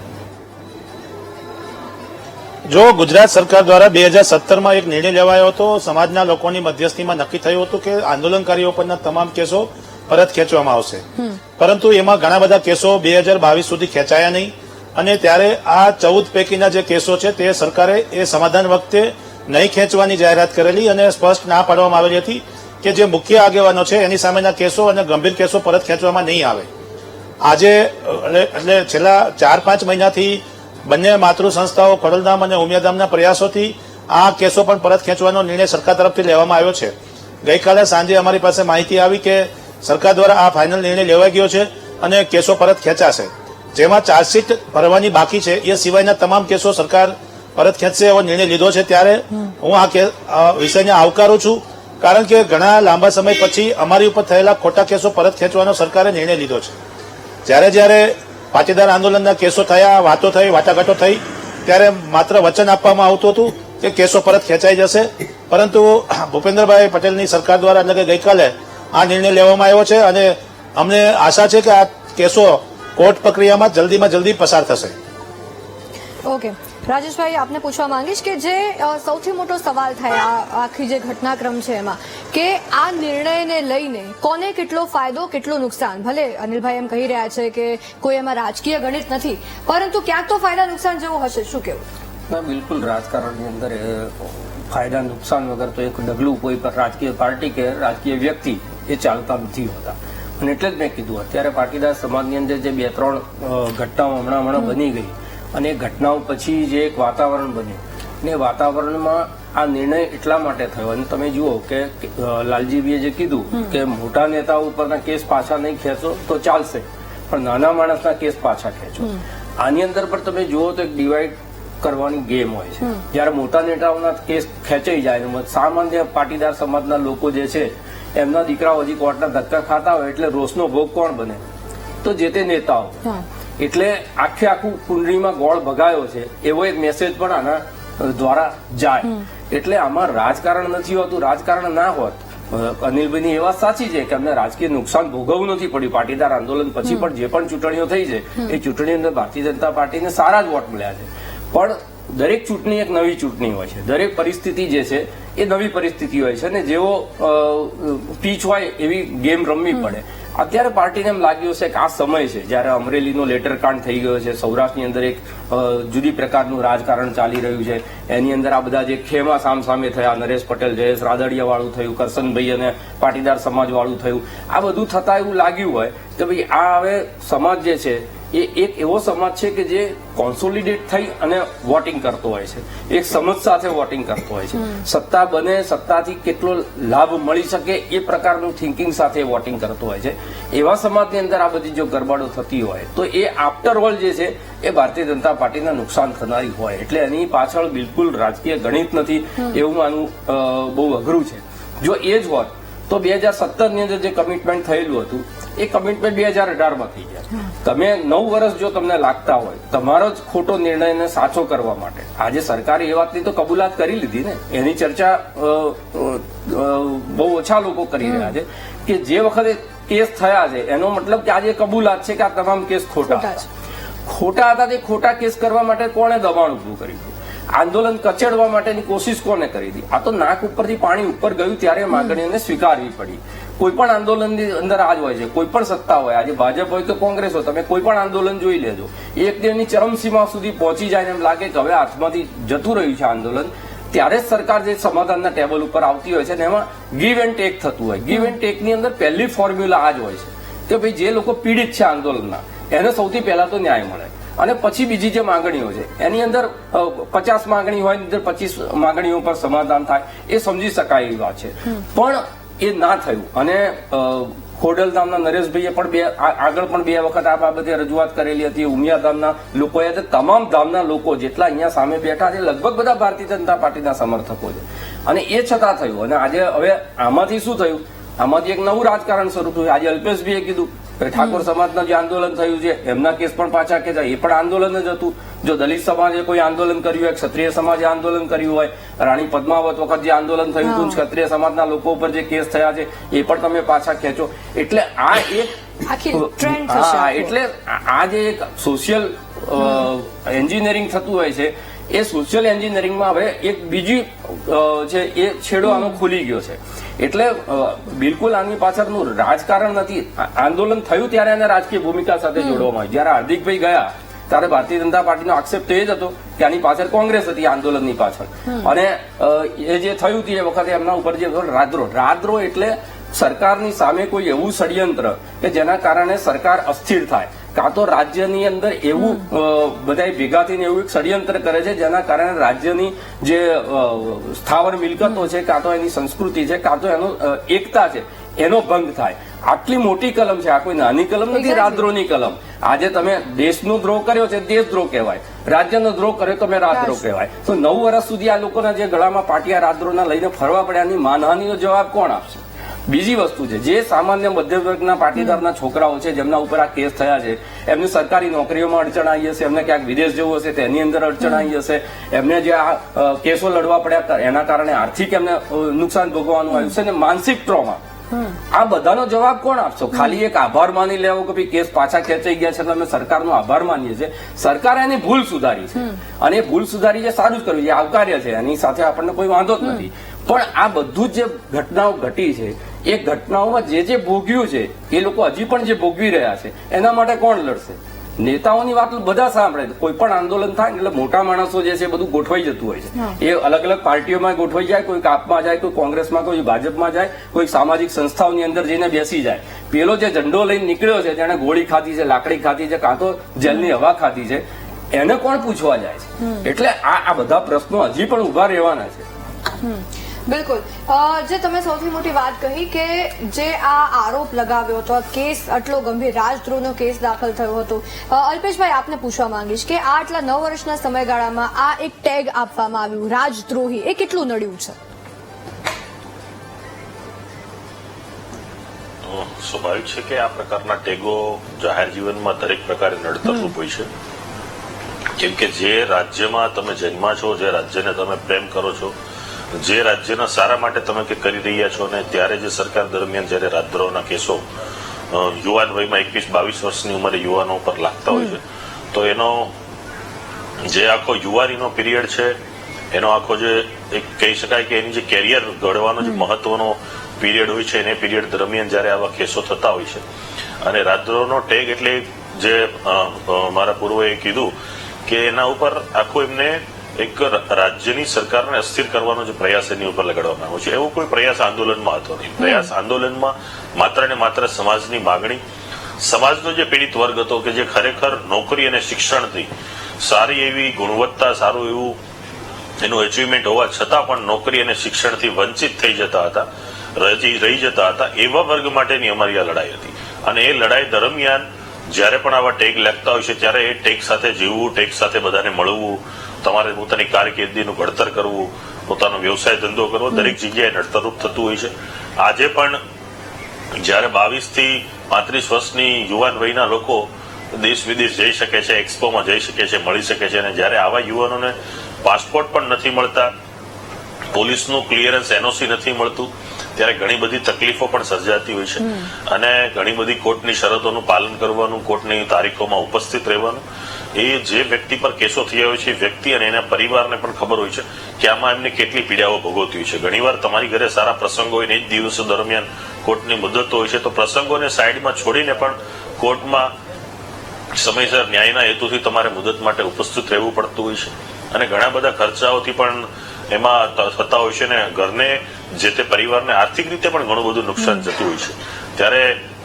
જો ગુજરાત સરકાર દ્વારા 2017માં એક નિર્ણય લેવાયો હતો, સમાજના લોકોની મધ્યસ્થીમાં નક્કી થયું હતું કે આંદોલનકારીઓ પરના તમામ કેસો પરત ખેંચવામાં આવશે, પરંતુ એમાં ઘણા બધા કેસો 2022 સુધી ખેંચાયા નહીં. અને ત્યારે આ 14 પૈકીના જે કેસો છે તે સરકારે એ સમાધાન વખતે નહીં ખેંચવાની જાહેરાત કરેલી અને સ્પષ્ટ ના પાડવામાં આવેલી હતી કે જે મુખ્ય આગેવાનો છે એની સામેના કેસો અને ગંભીર કેસો પરત ખેંચવામાં નહીં આવે. આજે એટલે છેલ્લા 4-5 મહિનાથી બંને માતૃ સંસ્થાઓ ખોડલધામ અને ઉમિયાધામના પ્રયાસોથી આ કેસો પણ પરત ખેંચવાનો નિર્ણય સરકાર તરફથી લેવામાં આવ્યો છે. ગઈકાલે સાંજે અમારી પાસે માહિતી આવી કે સરકાર દ્વારા આ ફાઇનલ નિર્ણય લેવાઈ ગયો છે અને કેસો પરત ખેંચાશે. જેમાં ચાર્જશીટ ભરવાની બાકી છે એ સિવાયના તમામ કેસો સરકાર પરત ખેંચશે એવો નિર્ણય લીધો છે. ત્યારે હું આ વિષયને આવકારું છું, કારણ કે ઘણા લાંબા સમય પછી અમારી ઉપર થયેલા ખોટા કેસો પરત ખેંચવાનો સરકારે નિર્ણય લીધો છે. જ્યારે પાટીદાર આંદોલનના કેસો થયા, વાતો થઈ, વાટાઘાટો થઈ, ત્યારે માત્ર વચન આપવામાં આવતું હતું કે કેસો પરત ખેંચાઈ જશે, પરંતુ ભૂપેન્દ્રભાઈ પટેલની સરકાર દ્વારા એટલે કે ગઈકાલે આ નિર્ણય લેવામાં આવ્યો છે અને અમને આશા છે કે આ કેસો કોર્ટ પ્રક્રિયામાં જલ્દીમાં જલ્દી પસાર થશે. ઓકે, રાજેશભાઈ, આપને પૂછવા માંગીશ કે જે સૌથી મોટો સવાલ થાય આખી જે ઘટનાક્રમ છે એમાં કે આ નિર્ણયને લઈને કોને કેટલો ફાયદો, કેટલું નુકસાન? ભલે અનિલભાઈ એમ કહી રહ્યા છે કે કોઈ એમાં રાજકીય ગણિત નથી, પરંતુ ક્યાંક તો ફાયદા નુકસાન જેવું હશે. શું કેવું? ના, બિલકુલ. રાજકારણની અંદર ફાયદા નુકસાન વગર તો એક ડગલું કોઈ પણ રાજકીય પાર્ટી કે રાજકીય વ્યક્તિ એ ચાલતા નથી હોતા. અને એટલે જ મેં કીધું, અત્યારે પાટીદાર સમાજની અંદર જે 2-3 ઘટનાઓ હમણાં બની ગઈ અને એ ઘટનાઓ પછી જે એક વાતાવરણ બન્યું ને વાતાવરણમાં આ નિર્ણય એટલા માટે થયો. અને તમે જુઓ કે લાલજીભાઈએ જે કીધું કે મોટા નેતાઓ ઉપરના કેસ પાછા નહીં ખેંચો તો ચાલશે, પણ નાના માણસના કેસ પાછા ખેંચો. આની અંદર પણ તમે જુઓ તો એક ડિવાઈડ કરવાની ગેમ હોય છે. જયારે મોટા નેતાઓના કેસ ખેંચાઈ જાય, સામાન્ય પાટીદાર સમાજના લોકો જે છે એમના દીકરાઓ હજી કોર્ટના ધક્કા ખાતા હોય એટલે રોષનો ભોગ કોણ બને? તો જે તે નેતાઓ. એટલે આખું કુંડળીમાં ગોળ ભગાયો છે એવો એક મેસેજ પણ આના દ્વારા જાય. એટલે આમાં રાજકારણ નથી હોતું. રાજકારણ ના હોત, અનિલભાઈની એ વાત સાચી છે કે અમને રાજકીય નુકસાન ભોગવવું નથી પડ્યું. પાટીદાર આંદોલન પછી પણ જે પણ ચૂંટણીઓ થઈ છે એ ચૂંટણી અંદર ભારતીય જનતા પાર્ટીને સારા જ વોટ મળ્યા છે. પણ દરેક ચૂંટણી એક નવી ચૂંટણી હોય છે, દરેક પરિસ્થિતિ જે છે એ નવી પરિસ્થિતિ હોય છે અને જેવો પીચ હોય એવી ગેમ રમવી પડે. અત્યારે પાર્ટીને એમ લાગ્યું છે કે આ સમય છે જ્યારે અમરેલીનો લેટરકાંડ થઈ ગયો છે, સૌરાષ્ટ્રની અંદર એક જુદી પ્રકારનું રાજકારણ ચાલી રહ્યું છે, એની અંદર આ બધા જે ખેમા સામસામે થયા, નરેશ પટેલ, જયેશ રાદડિયા વાળું થયું, કરસનભાઈ અને પાટીદાર સમાજ વાળું થયું, આ બધું થતા એવું લાગ્યું હોય કે ભાઈ આ હવે સમાજ જે છે એ એક એવો સમાજ છે કે જે કોન્સોલિડેટ થઈ અને વોટિંગ કરતો હોય છે, એક સમજ સાથે વોટિંગ કરતો હોય છે. સત્તા બને, સત્તાથી કેટલો લાભ મળી શકે એ પ્રકારનું થિંકિંગ સાથે વોટિંગ કરતો હોય છે. એવા સમાજની અંદર આ બધી જો ગરબાડો થતી હોય તો એ આફ્ટરઓલ જે છે એ ભારતીય જનતા પાર્ટીને નુકસાન થનારી હોય. એટલે એની પાછળ બિલકુલ રાજકીય ગણિત નથી એવું માનવું બહુ અઘરું છે. જો એ જ હોત તો 2017ની અંદર જે કમિટમેન્ટ થયેલું હતું એ કમિટમેન્ટ 2018માં થઈ ગયા. તમે 9 વર્ષ જો તમને લાગતા હોય તમારો જ ખોટો નિર્ણયને સાચો કરવા માટે, આજે સરકારે એ વાતની તો કબૂલાત કરી લીધી ને, એની ચર્ચા બહુ ઓછા લોકો કરી રહ્યા છે કે જે વખતે કેસ થયા છે એનો મતલબ કે આજે કબૂલાત છે કે આ તમામ કેસ ખોટા હતા. ખોટા હતા તે ખોટા કેસ કરવા માટે કોણે દબાણ ઉભું કર્યું? આંદોલન કચેડવા માટેની કોશિશ કોને કરી હતી? આ તો નાક ઉપરથી પાણી ઉપર ગયું ત્યારે માંગણીઓને સ્વીકારવી પડી. કોઈ પણ આંદોલનની અંદર આ જ હોય છે, કોઈ પણ સત્તા હોય, આજે ભાજપ હોય કે કોંગ્રેસ હોય, તમે કોઈ પણ આંદોલન જોઈ લેજો, એક દિવસની ચરમસીમા સુધી પહોંચી જાય ને એમ લાગે કે હવે હાથમાંથી જતું રહ્યું છે આંદોલન, ત્યારે જ સરકાર જે સમાધાનના ટેબલ ઉપર આવતી હોય છે ને એમાં ગીવ એન્ડ ટેક થતું હોય. ગીવ એન્ડ ટેકની અંદર પહેલી ફોર્મ્યુલા આ જ હોય છે કે ભાઈ જે લોકો પીડિત છે આંદોલનના એને સૌથી પહેલા તો ન્યાય મળે, અને પછી બીજી જે માંગણીઓ છે એની અંદર 50 માંગણી હોય અંદર 25 માંગણીઓ પર સમાધાન થાય, એ સમજી શકાય એવી વાત છે. પણ એ ના થયું, અને ખોડલધામના નરેશભાઈએ પણ આગળ પણ 2 વખત આ બાબતે રજૂઆત કરેલી હતી. ઉમિયાધામના લોકોએ, તમામ ધામના લોકો જેટલા અહીંયા સામે બેઠા છે લગભગ બધા ભારતીય જનતા પાર્ટીના સમર્થકો છે, અને એ છતાં થયું. અને આજે હવે આમાંથી શું થયું? આમાંથી એક નવું રાજકારણ શરૂ થયું. આજે અલ્પેશભાઈએ કીધું ઠાકોર સમાજનું જે આંદોલન થયું છે એમના કેસ પણ પાછા ખેંચાય, એ પણ આંદોલન જ હતું. જો દલિત સમાજે કોઈ આંદોલન કર્યું હોય, ક્ષત્રિય સમાજે આંદોલન કર્યું હોય, રાણી પદ્માવત વખત જે આંદોલન થયું હતું, ક્ષત્રિય સમાજના લોકો ઉપર જે કેસ થયા છે એ પણ તમે પાછા ખેંચો. એટલે આ એટલે આ જે એક સોશિયલ એન્જિનિયરિંગ થતું હોય છે, એ સોશિયલ એન્જિનિયરિંગમાં હવે એક બીજી છે એ છેડો આનો ખુલી ગયો છે. એટલે બિલકુલ આની પાછળનું રાજકારણ નથી. આંદોલન થયું ત્યારે એને રાજકીય ભૂમિકા સાથે જોડવામાં આવી. જયારે હાર્દિકભાઈ ગયા ત્યારે ભારતીય જનતા પાર્ટીનો આક્ષેપ તો એ જ હતો કે આની પાછળ કોંગ્રેસ હતી આંદોલનની પાછળ, અને એ જે થયું હતું એ વખતે એમના ઉપર જે રાદ્રો એટલે સરકારની સામે કોઈ એવું ષડયંત્ર કે જેના કારણે સરકાર અસ્થિર થાય, કાં તો રાજ્યની અંદર એવું બધા ભેગા થઈને એવું એક ષડયંત્ર કરે છે જેના કારણે રાજ્યની જે સ્થાવર મિલકતો છે, કાં તો એની સંસ્કૃતિ છે, કાં તો એનો એકતા છે, એનો ભંગ થાય. આટલી મોટી કલમ છે, આ કોઈ નાની કલમ નથી, રાદ્રોની કલમ. આજે તમે દેશનો દ્રોહ કર્યો છે દેશદ્રોહ કહેવાય, રાજ્યનો દ્રોહ કર્યો તો રાદ્રોહ કહેવાય. તો 9 વર્ષ સુધી આ લોકોના જે ગળામાં પાટિયા રાદ્રોના લઈને ફરવા પડ્યાની માનહાનિનો જવાબ કોણ આપશે? બીજી વસ્તુ છે, જે સામાન્ય મધ્યમ વર્ગના પાટીદારના છોકરાઓ છે જેમના ઉપર આ કેસ થયા છે, એમને સરકારી નોકરીઓમાં અડચણ આવી હશે, એમને ક્યાંક વિદેશ જવું હશે તેની અંદર અડચણ આવી હશે, એમને જે આ કેસો લડવા પડ્યા એના કારણે આર્થિક એમને નુકસાન ભોગવવાનું આવ્યું છે, અને માનસિક ટ્રોમા. આ બધાનો જવાબ કોણ આપશો? ખાલી એક આભાર માની લેવો કે ભાઈ કેસ પાછા ખેંચાઈ ગયા છે, અમે સરકારનો આભાર માનીએ છીએ. સરકારે એની ભૂલ સુધારી છે, અને એ ભૂલ સુધારી છે, સારું જ કર્યું છે, આવકાર્ય છે, એની સાથે આપણને કોઈ વાંધો જ નથી. પણ આ બધું જ જે ઘટનાઓ ઘટી છે, એ ઘટનાઓમાં જે ભોગ્યું છે એ લોકો હજી પણ જે ભોગવી રહ્યા છે એના માટે કોણ લડશે? નેતાઓની વાત બધા સાંભળે. કોઈ પણ આંદોલન થાય એટલે મોટા માણસો જે છે બધું ગોઠવાઈ જતું હોય છે. એ અલગ અલગ પાર્ટીઓમાં ગોઠવાઈ જાય, કોઈ આપમાં જાય, કોઈ કોંગ્રેસમાં, કોઈ ભાજપમાં જાય, કોઈ સામાજિક સંસ્થાઓની અંદર જઈને બેસી જાય. પેલો જે ઝંડો લઈને નીકળ્યો છે, જેને ગોળી ખાધી છે, લાકડી ખાધી છે, કાં તો જેલની હવા ખાધી છે, એને કોણ પૂછવા જાય છે? એટલે આ બધા પ્રશ્નો હજી પણ ઉભા રહેવાના છે. બિલકુલ. જે તમે સૌથી મોટી વાત કહી કે જે આ આરોપ લગાવ્યો હતો, કેસ આટલો ગંભીર રાજદ્રોહનો કેસ દાખલ થયો હતો, અલ્પેશભાઈ આપને પૂછવા માંગીશ કે આટલા 9 વર્ષના સમયગાળામાં આ એક ટેગ આપવામાં આવ્યું રાજદ્રોહી, એ કેટલું નડ્યું છે? સ્વાભાવિક છે કે આ પ્રકારના ટેગો જાહેર જીવનમાં દરેક પ્રકારે નડતરરૂપ હોય છે. કેમ કે જે રાજ્યમાં તમે જન્મા છો, જે રાજ્યને તમે પ્રેમ કરો છો, જે રાજ્યના સારા માટે તમે કંઈક કરી રહ્યા છો, ને ત્યારે જે સરકાર દરમિયાન જયારે રાજદ્રોહના કેસો યુવાન વયમાં 21-22 વર્ષની ઉંમરે યુવાનો પર લાગતા હોય છે, તો એનો જે આખો યુવાનીનો પીરિયડ છે, એનો આખો જે એક કહી શકાય કે એની જે કેરિયર ઘડવાનો જે મહત્વનો પીરિયડ હોય છે, એને પીરિયડ દરમિયાન જયારે આવા કેસો થતા હોય છે, અને રાજદ્રોહનો ટેગ એટલે જે મારા પૂર્વએ કીધું કે એના ઉપર આખું એમને એક રાજ્યની સરકારને અસ્થિર કરવાનો જે પ્રયાસ એની ઉપર લગાડવામાં આવ્યો છે, એવો કોઈ પ્રયાસ આંદોલનમાં હતો નહીં. પ્રયાસ આંદોલનમાં માત્ર ને માત્ર સમાજની માગણી, સમાજનો જે પીડિત વર્ગ હતો કે જે ખરેખર નોકરી અને શિક્ષણથી સારી એવી ગુણવત્તા, સારું એવું એનું એચિવમેન્ટ હોવા છતાં પણ નોકરી અને શિક્ષણથી વંચિત થઈ જતા હતા, રહી જતા હતા, એવા વર્ગ માટેની અમારી આ લડાઈ હતી. અને એ લડાઈ દરમિયાન જયારે પણ આવા ટેગ લાગતા હોય છે ત્યારે એ ટેગ સાથે જીવવું, ટેગ સાથે બધાને મળવું, તમારે પોતાની કારકિર્દીનું ઘડતર કરવું, પોતાનો વ્યવસાય ધંધો કરવો, દરેક જગ્યાએ નડતરરૂપ થતું હોય છે. આજે પણ જયારે 22 થી 35 વર્ષની યુવાન વયના લોકો દેશ વિદેશ જઈ શકે છે, એક્સપોમાં જઈ શકે છે, મળી શકે છે, અને જયારે આવા યુવાનોને પાસપોર્ટ પણ નથી મળતા, પોલીસનું ક્લિયરન્સ, એનઓસી નથી મળતું, ત્યારે ઘણી બધી તકલીફો પણ સર્જાતી હોય છે અને ઘણી બધી કોર્ટની શરતોનું પાલન કરવાનું, કોર્ટની તારીખોમાં ઉપસ્થિત રહેવાનું, એ જે વ્યક્તિ પર કેસો થયા હોય છે એ વ્યક્તિ અને એના પરિવારને પણ ખબર હોય છે કે આમાં એમને કેટલી પીડાઓ ભોગવતી હોય છે. ઘણીવાર તમારી ઘરે સારા પ્રસંગો હોય ને એ જ દિવસો દરમિયાન કોર્ટની મુદત હોય છે, તો પ્રસંગોને સાઈડમાં છોડીને પણ કોર્ટમાં સમયસર ન્યાયના હેતુથી તમારે મુદત માટે ઉપસ્થિત રહેવું પડતું હોય છે અને ઘણા બધા ખર્ચાઓથી પણ એમાં થતા હોય છે ને ઘરને, જે તે પરિવારને આર્થિક રીતે પણ ઘણું બધું નુકસાન જતું હોય છે. ત્યારે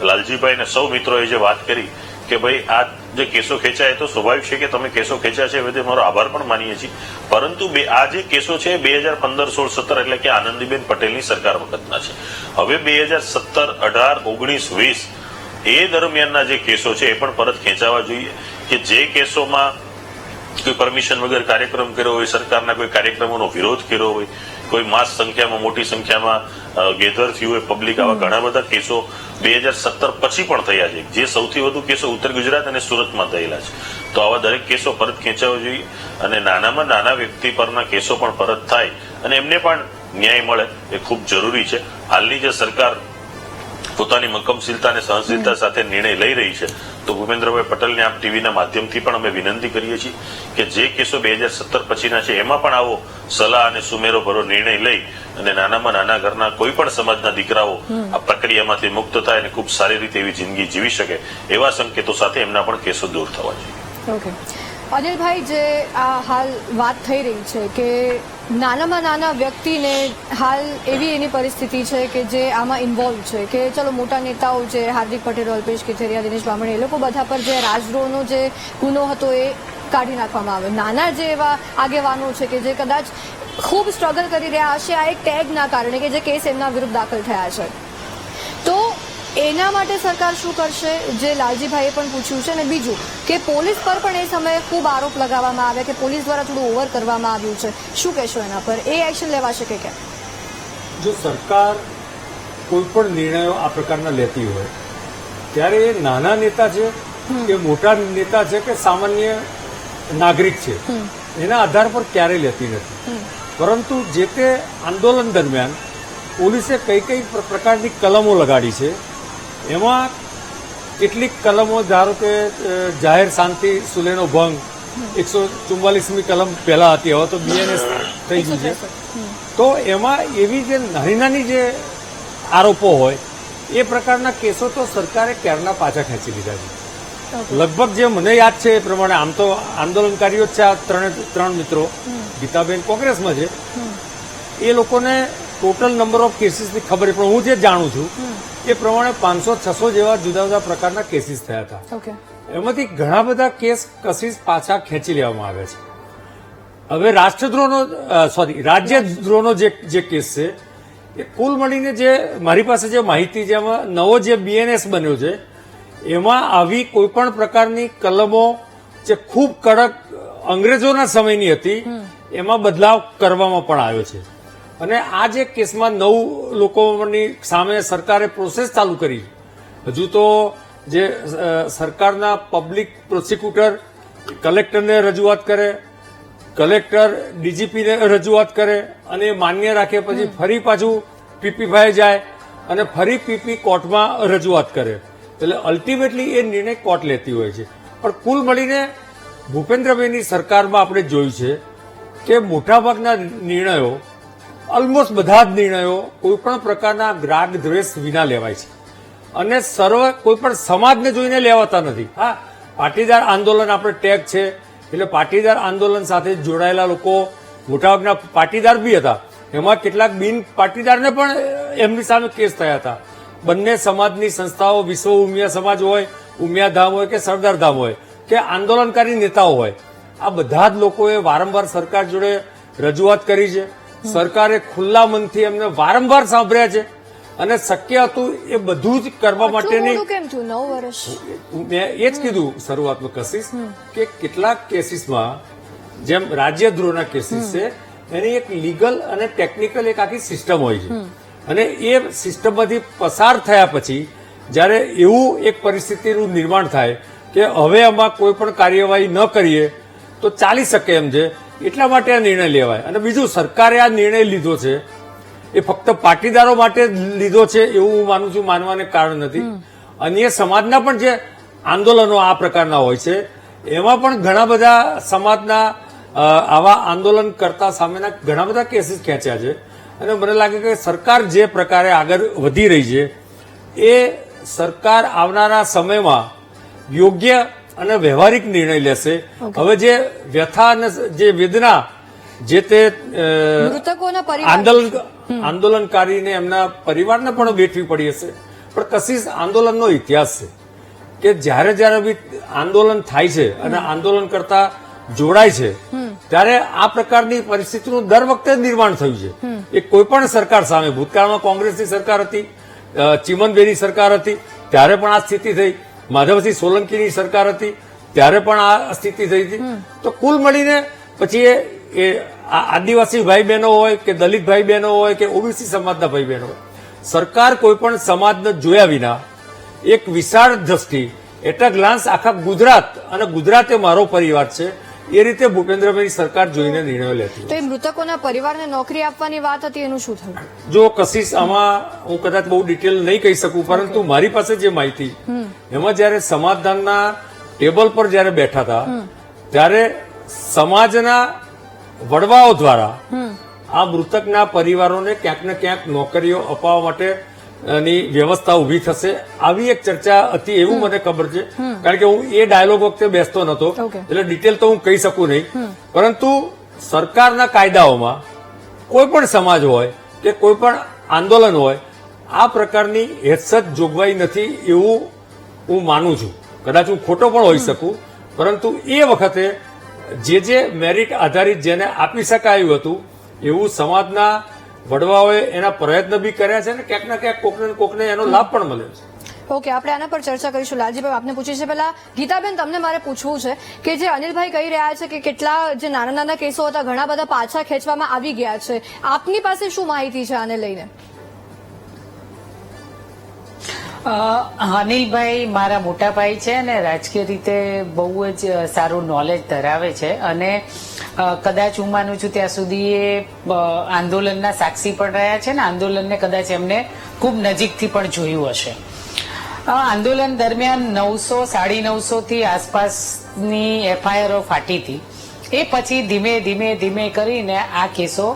લાલજીભાઈ ને સૌ મિત્રોએ જે વાત કરી કે ભાઈ આ જે કેસો ખેંચાય તો સ્વાભાવિક છે કે તમે કેસો ખેંચ્યા છે એ મારો આભાર પણ માનીએ છીએ, પરંતુ આ જે કેસો છે 2015, 16, 17 એટલે કે આનંદીબેન પટેલની સરકાર વખતના છે. હવે 2017, 18, 19, 20 એ દરમિયાનના જે કેસો છે એ પણ પરત ખેંચાવા જોઈએ કે જે કેસોમાં કોઈ પરમિશન વગર કાર્યક્રમ કર્યો હોય, સરકારના કોઈ કાર્યક્રમોનો વિરોધ કર્યો હોય, કોઈ માસ સંખ્યામાં, મોટી સંખ્યામાં ગેધર થયું હોય પબ્લિક, આવા ઘણા બધા કેસો 2017 પછી પણ થયા છે. જે સૌથી વધુ કેસો ઉત્તર ગુજરાત અને સુરતમાં થયેલા છે. તો આવા દરેક કેસો પરત ખેંચાવા જોઈએ અને નાનામાં નાના વ્યક્તિ પરના કેસો પણ પરત થાય અને એમને પણ ન્યાય મળે એ ખૂબ જરૂરી છે. હાલની જે સરકાર પોતાની મક્કમશીલતા અને સહનશીલતા સાથે નિર્ણય લઈ રહી છે, તો ભૂપેન્દ્રભાઈ પટેલને આપ ટીવીના માધ્યમથી પણ અમે વિનંતી કરીએ છીએ કે જે કેસો 2017 પછીના છે એમાં પણ આવો સલાહ અને સુમેરો ભરો નિર્ણય લઈ અને નાનામાં નાના ઘરના કોઈ પણ સમાજના દીકરાઓ આ પ્રક્રિયામાંથી મુક્ત થાય અને ખૂબ સારી રીતે એવી જિંદગી જીવી શકે એવા સંકેતો સાથે એમના પણ કેસો દૂર થવા જોઈએ. ઓકે અનિલભાઈ, જે આ હાલ વાત થઈ રહી છે કે નાનામાં નાના વ્યક્તિને હાલ એવી એની પરિસ્થિતિ છે કે જે આમાં ઇન્વોલ્વ છે કે ચલો મોટા નેતાઓ છે, હાર્દિક પટેલ, અલ્પેશ કથિરિયા, દિનેશ બામણી, એ લોકો બધા પર જે રાજદ્રોહનો જે ગુનો હતો એ કાઢી નાખવામાં આવે. નાના જે એવા આગેવાનો છે કે જે કદાચ ખૂબ સ્ટ્રગલ કરી રહ્યા હશે આ એક ટેગના કારણે કે જે કેસ એમના વિરુદ્ધ દાખલ થયા છે, તો એના માટે સરકાર શું કરશે, જે લાલજીભાઈએ પણ પૂછ્યું છે. અને બીજું કે પોલીસ પર પણ એ સમયે ખૂબ આરોપ લગાવવામાં આવ્યા કે પોલીસ દ્વારા થોડું ઓવર કરવામાં આવ્યું છે, શું કહેશો એના પર? એ એક્શન લેવાશે કે કેમ? જો સરકાર કોઈ પણ નિર્ણયો આ પ્રકારના લેતી હોય ત્યારે એ નાના નેતા છે કે મોટા નેતા છે કે સામાન્ય નાગરિક છે એના આધાર પર ક્યારેય લેતી નથી. પરંતુ જે તે આંદોલન દરમિયાન પોલીસે કઈ કઈ પ્રકારની કલમો લગાડી છે એમાં કેટલીક કલમો, ધારો કે જાહેર શાંતિ સુલેનો ભંગ 144મી કલમ પહેલા હતી, હવે તો BNS થઈ ગયું છે. તો એમાં એવી જે નાની નાની જે આરોપો હોય એ પ્રકારના કેસો તો સરકારે ક્યારના પાછા ખેંચી લીધા છે. લગભગ જે મને યાદ છે એ પ્રમાણે, આમ તો આંદોલનકારીઓ જ છે આ ત્રણ મિત્રો, ગીતાબેન કોંગ્રેસમાં છે, એ લોકોને ટોટલ નંબર ઓફ કેસીસની ખબર, પણ હું જે જાણું છું એ પ્રમાણે 500-600 જેવા જુદા જુદા પ્રકારના કેસીસ થયા હતા. એમાંથી ઘણા બધા કેસીસ પાછા ખેંચી લેવામાં આવ્યા છે. હવે રાજ્યદ્રોહનો જે કેસ છે એ કુલ મળીને જે મારી પાસે જે માહિતી છે એમાં નવો જે BNS બન્યો છે એમાં આવી કોઈ પણ પ્રકારની કલમો જે ખૂબ કડક અંગ્રેજોના સમયની હતી એમાં બદલાવ કરવામાં પણ આવ્યો છે. અને આ જે કેસમાં 9 લોકોની સામે સરકારે પ્રોસેસ ચાલુ કરી. હજુ તો જે સરકારના પબ્લિક પ્રોસિક્યુટર કલેક્ટરને રજૂઆત કરે, કલેક્ટર DGPને રજૂઆત કરે અને માન્ય રાખે, પછી ફરી પાછું PP જાય અને ફરી PP કોર્ટમાં રજૂઆત કરે. એટલે અલ્ટિમેટલી એ નિર્ણય કોર્ટ લેતી હોય છે. પણ કુલ મળીને ભૂપેન્દ્રભાઈની સરકારમાં આપણે જોયું છે કે મોટાભાગના નિર્ણયો, ઓલમોસ્ટ બધા જ નિર્ણયો કોઈ પણ પ્રકારના રાગ દ્વેષ વિના લેવાય છે અને કોઈ પણ સમાજને જોઈને લેવાતા નથી. હા, પાટીદાર આંદોલન આપણે ટેગ છે એટલે પાટીદાર આંદોલન સાથે જોડાયેલા લોકો મોટાભાગના પાટીદાર બી હતા, એમાં કેટલાક બિન પાટીદારને પણ એમની સામે કેસ થયા હતા. બંને સમાજની સંસ્થાઓ, વિશ્વ ઉમિયા સમાજ હોય, ઉમિયા ધામ હોય કે સરદાર ધામ હોય કે આંદોલનકારી નેતાઓ હોય, આ બધા જ લોકોએ વારંવાર સરકાર જોડે રજૂઆત કરી છે. સરકારે ખુલ્લા મનથી એમને વારંવાર સાંભળ્યા છે અને શક્ય હતું એ બધું જ કરવા માટેની, કેમ થયું 9 વર્ષ? મેં એ જ કીધું શરૂઆતમાં કશિશ કે કેટલાક કેસીસમાં જેમ રાજ્યદ્રોહના કેસીસ છે એની એક લીગલ અને ટેકનિકલ એક આખી સિસ્ટમ હોય છે અને એ સિસ્ટમમાંથી પસાર થયા પછી જ્યારે એવું એક પરિસ્થિતિનું નિર્માણ થાય કે હવે આમાં કોઈ પણ કાર્યવાહી ન કરીએ તો ચાલી શકે એમ છે, એટલા માટે આ નિર્ણય લેવાય. અને બીજું, સરકારે આ નિર્ણય લીધો છે એ ફક્ત પાટીદારો માટે લીધો છે એવું હું માનું છું, માનવાને કારણ નથી. અન્ય સમાજના પણ જે આંદોલનો આ પ્રકારના હોય છે એમાં પણ ઘણા બધા સમાજના આવા આંદોલન કરતા સામેના ઘણા બધા કેસીસ ખેંચ્યા છે. અને મને લાગે કે સરકાર જે પ્રકારે આગળ વધી રહી છે એ સરકાર આવનારા સમયમાં યોગ્ય અને વ્યવહારિક નિર્ણય લેશે. હવે જે વ્યથા અને જે વેદના જે તે મૃતકોના પરિવાર આંદોલનકારીને એમના પરિવારને પણ વેઠવી પડી હશે. પણ કશીશ આંદોલનનો ઇતિહાસ છે કે જ્યારે જ્યારે બી આંદોલન થાય છે અને આંદોલન કરતા જોડાય છે ત્યારે આ પ્રકારની પરિસ્થિતિનું દર વખતે નિર્માણ થયું છે. એ કોઈ પણ સરકાર સામે, ભૂતકાળમાં કોંગ્રેસની સરકાર હતી, ચીમનભાઈની સરકાર હતી ત્યારે પણ આ સ્થિતિ થઈ, માધવસિંહ સોલંકીની સરકાર હતી ત્યારે પણ આ સ્થિતિ થઈ હતી. તો કુલ મળીને પછી એ આદિવાસી ભાઈ બહેનો હોય કે દલિત ભાઈ બહેનો હોય કે ઓબીસી સમાજના ભાઈ બહેનો હોય, સરકાર કોઈ પણ સમાજને જોયા વિના એક વિશાળ દ્રષ્ટિ એટ અ ગ્લાન્સ આખા ગુજરાત અને ગુજરાત એ મારો પરિવાર છે એ રીતે ભૂપેન્દ્રભાઈ સરકાર જોઈને નિર્ણયો લેતી. તો એ મૃતકોના પરિવારને નોકરી આપવાની વાત હતી, એનું શું થયું? જો કશીશ આમાં હું કદાચ બહુ ડિટેલ નહીં કહી શકું, પરંતુ મારી પાસે જે માહિતી એમાં જયારે સમાધાનના ટેબલ પર જયારે બેઠા હતા ત્યારે સમાજના વડવાઓ દ્વારા આ મૃતકના પરિવારોને ક્યાંક ને ક્યાંક નોકરીઓ અપાવવા માટે ની વ્યવસ્થા ઉભી થશે આવી એક ચર્ચા હતી એવું મને ખબર છે. કારણ કે હું એ ડાયલોગ વખતે બેસતો નતો એટલે ડિટેલ તો હું કહી શકું નહીં. પરંતુ સરકારના કાયદાઓમાં કોઈ પણ સમાજ હોય કે કોઈ પણ આંદોલન હોય આ પ્રકારની હેરસત જોગવાઈ નથી એવું હું માનું છું. કદાચ હું ખોટો પણ હોઈ શકું, પરંતુ એ વખતે જે મેરિટ આધારિત જેને આપી શકાયું હતું એવું સમાજના વડવાઓએ એના પ્રયત્ન બી કર્યા છે અને ક્યાંક ના ક્યાંક કોકને ને કોકને એનો લાભ પણ મળ્યો છે. ઓકે, આપણે આના પર ચર્ચા કરીશું. લાલજીભાઈ, આપને પૂછી છે પહેલા ગીતાબેન, તમને મારે પૂછવું છે કે જે અનિલભાઈ કહી રહ્યા છે કે કેટલા જે નાના નાના કેસો હતા ઘણા બધા પાછા ખેંચવામાં આવી ગયા છે, આપની પાસે શું માહિતી છે આને લઈને? અનિલભાઈ મારા મોટા ભાઈ છે અને રાજકીય રીતે બહુ જ સારું નોલેજ ધરાવે છે અને કદાચ હું માનું છું ત્યાં સુધી એ આંદોલનના સાક્ષી પણ રહ્યા છે ને આંદોલનને કદાચ એમને ખૂબ નજીકથી પણ જોયું હશે. આંદોલન દરમિયાન 900-950 થી આસપાસની એફઆઈઆરો ફાટી હતી. એ પછી ધીમે ધીમે ધીમે કરીને આ કેસો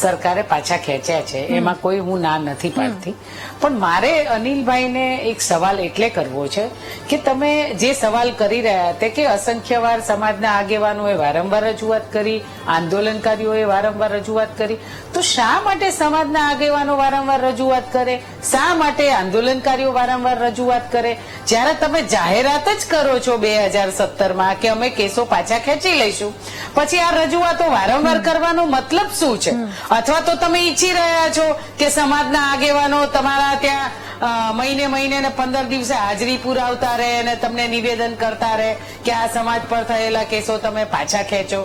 સરકારે પાછા ખેંચ્યા છે, એમાં કોઈ હું ના નથી પાડતી. પણ મારે અનિલભાઈને એક સવાલ એટલે કરવો છે કે તમે જે સવાલ કરી રહ્યા હતા કે અસંખ્ય વાર સમાજના આગેવાનોએ વારંવાર રજૂઆત કરી, આંદોલનકારીઓએ વારંવાર રજૂઆત કરી, તો શા માટે સમાજના આગેવાનો વારંવાર રજૂઆત કરે, શા માટે આંદોલનકારીઓ વારંવાર રજૂઆત કરે, જ્યારે તમે જાહેરાત જ કરો છો 2017માં કે અમે કેસો પાછા ખેંચી લઈશું, પછી આ રજૂઆતો વારંવાર કરવાનો મતલબ શું છે? અથવા તો તમે ઈચ્છી રહ્યા છો કે સમાજના આગેવાનો તમારા ત્યાં મહિને ને 15 દિવસે હાજરી પુરાવતા રહે અને તમને નિવેદન કરતા રહે કે આ સમાજ પર થયેલા કેસો તમે પાછા ખેંચો.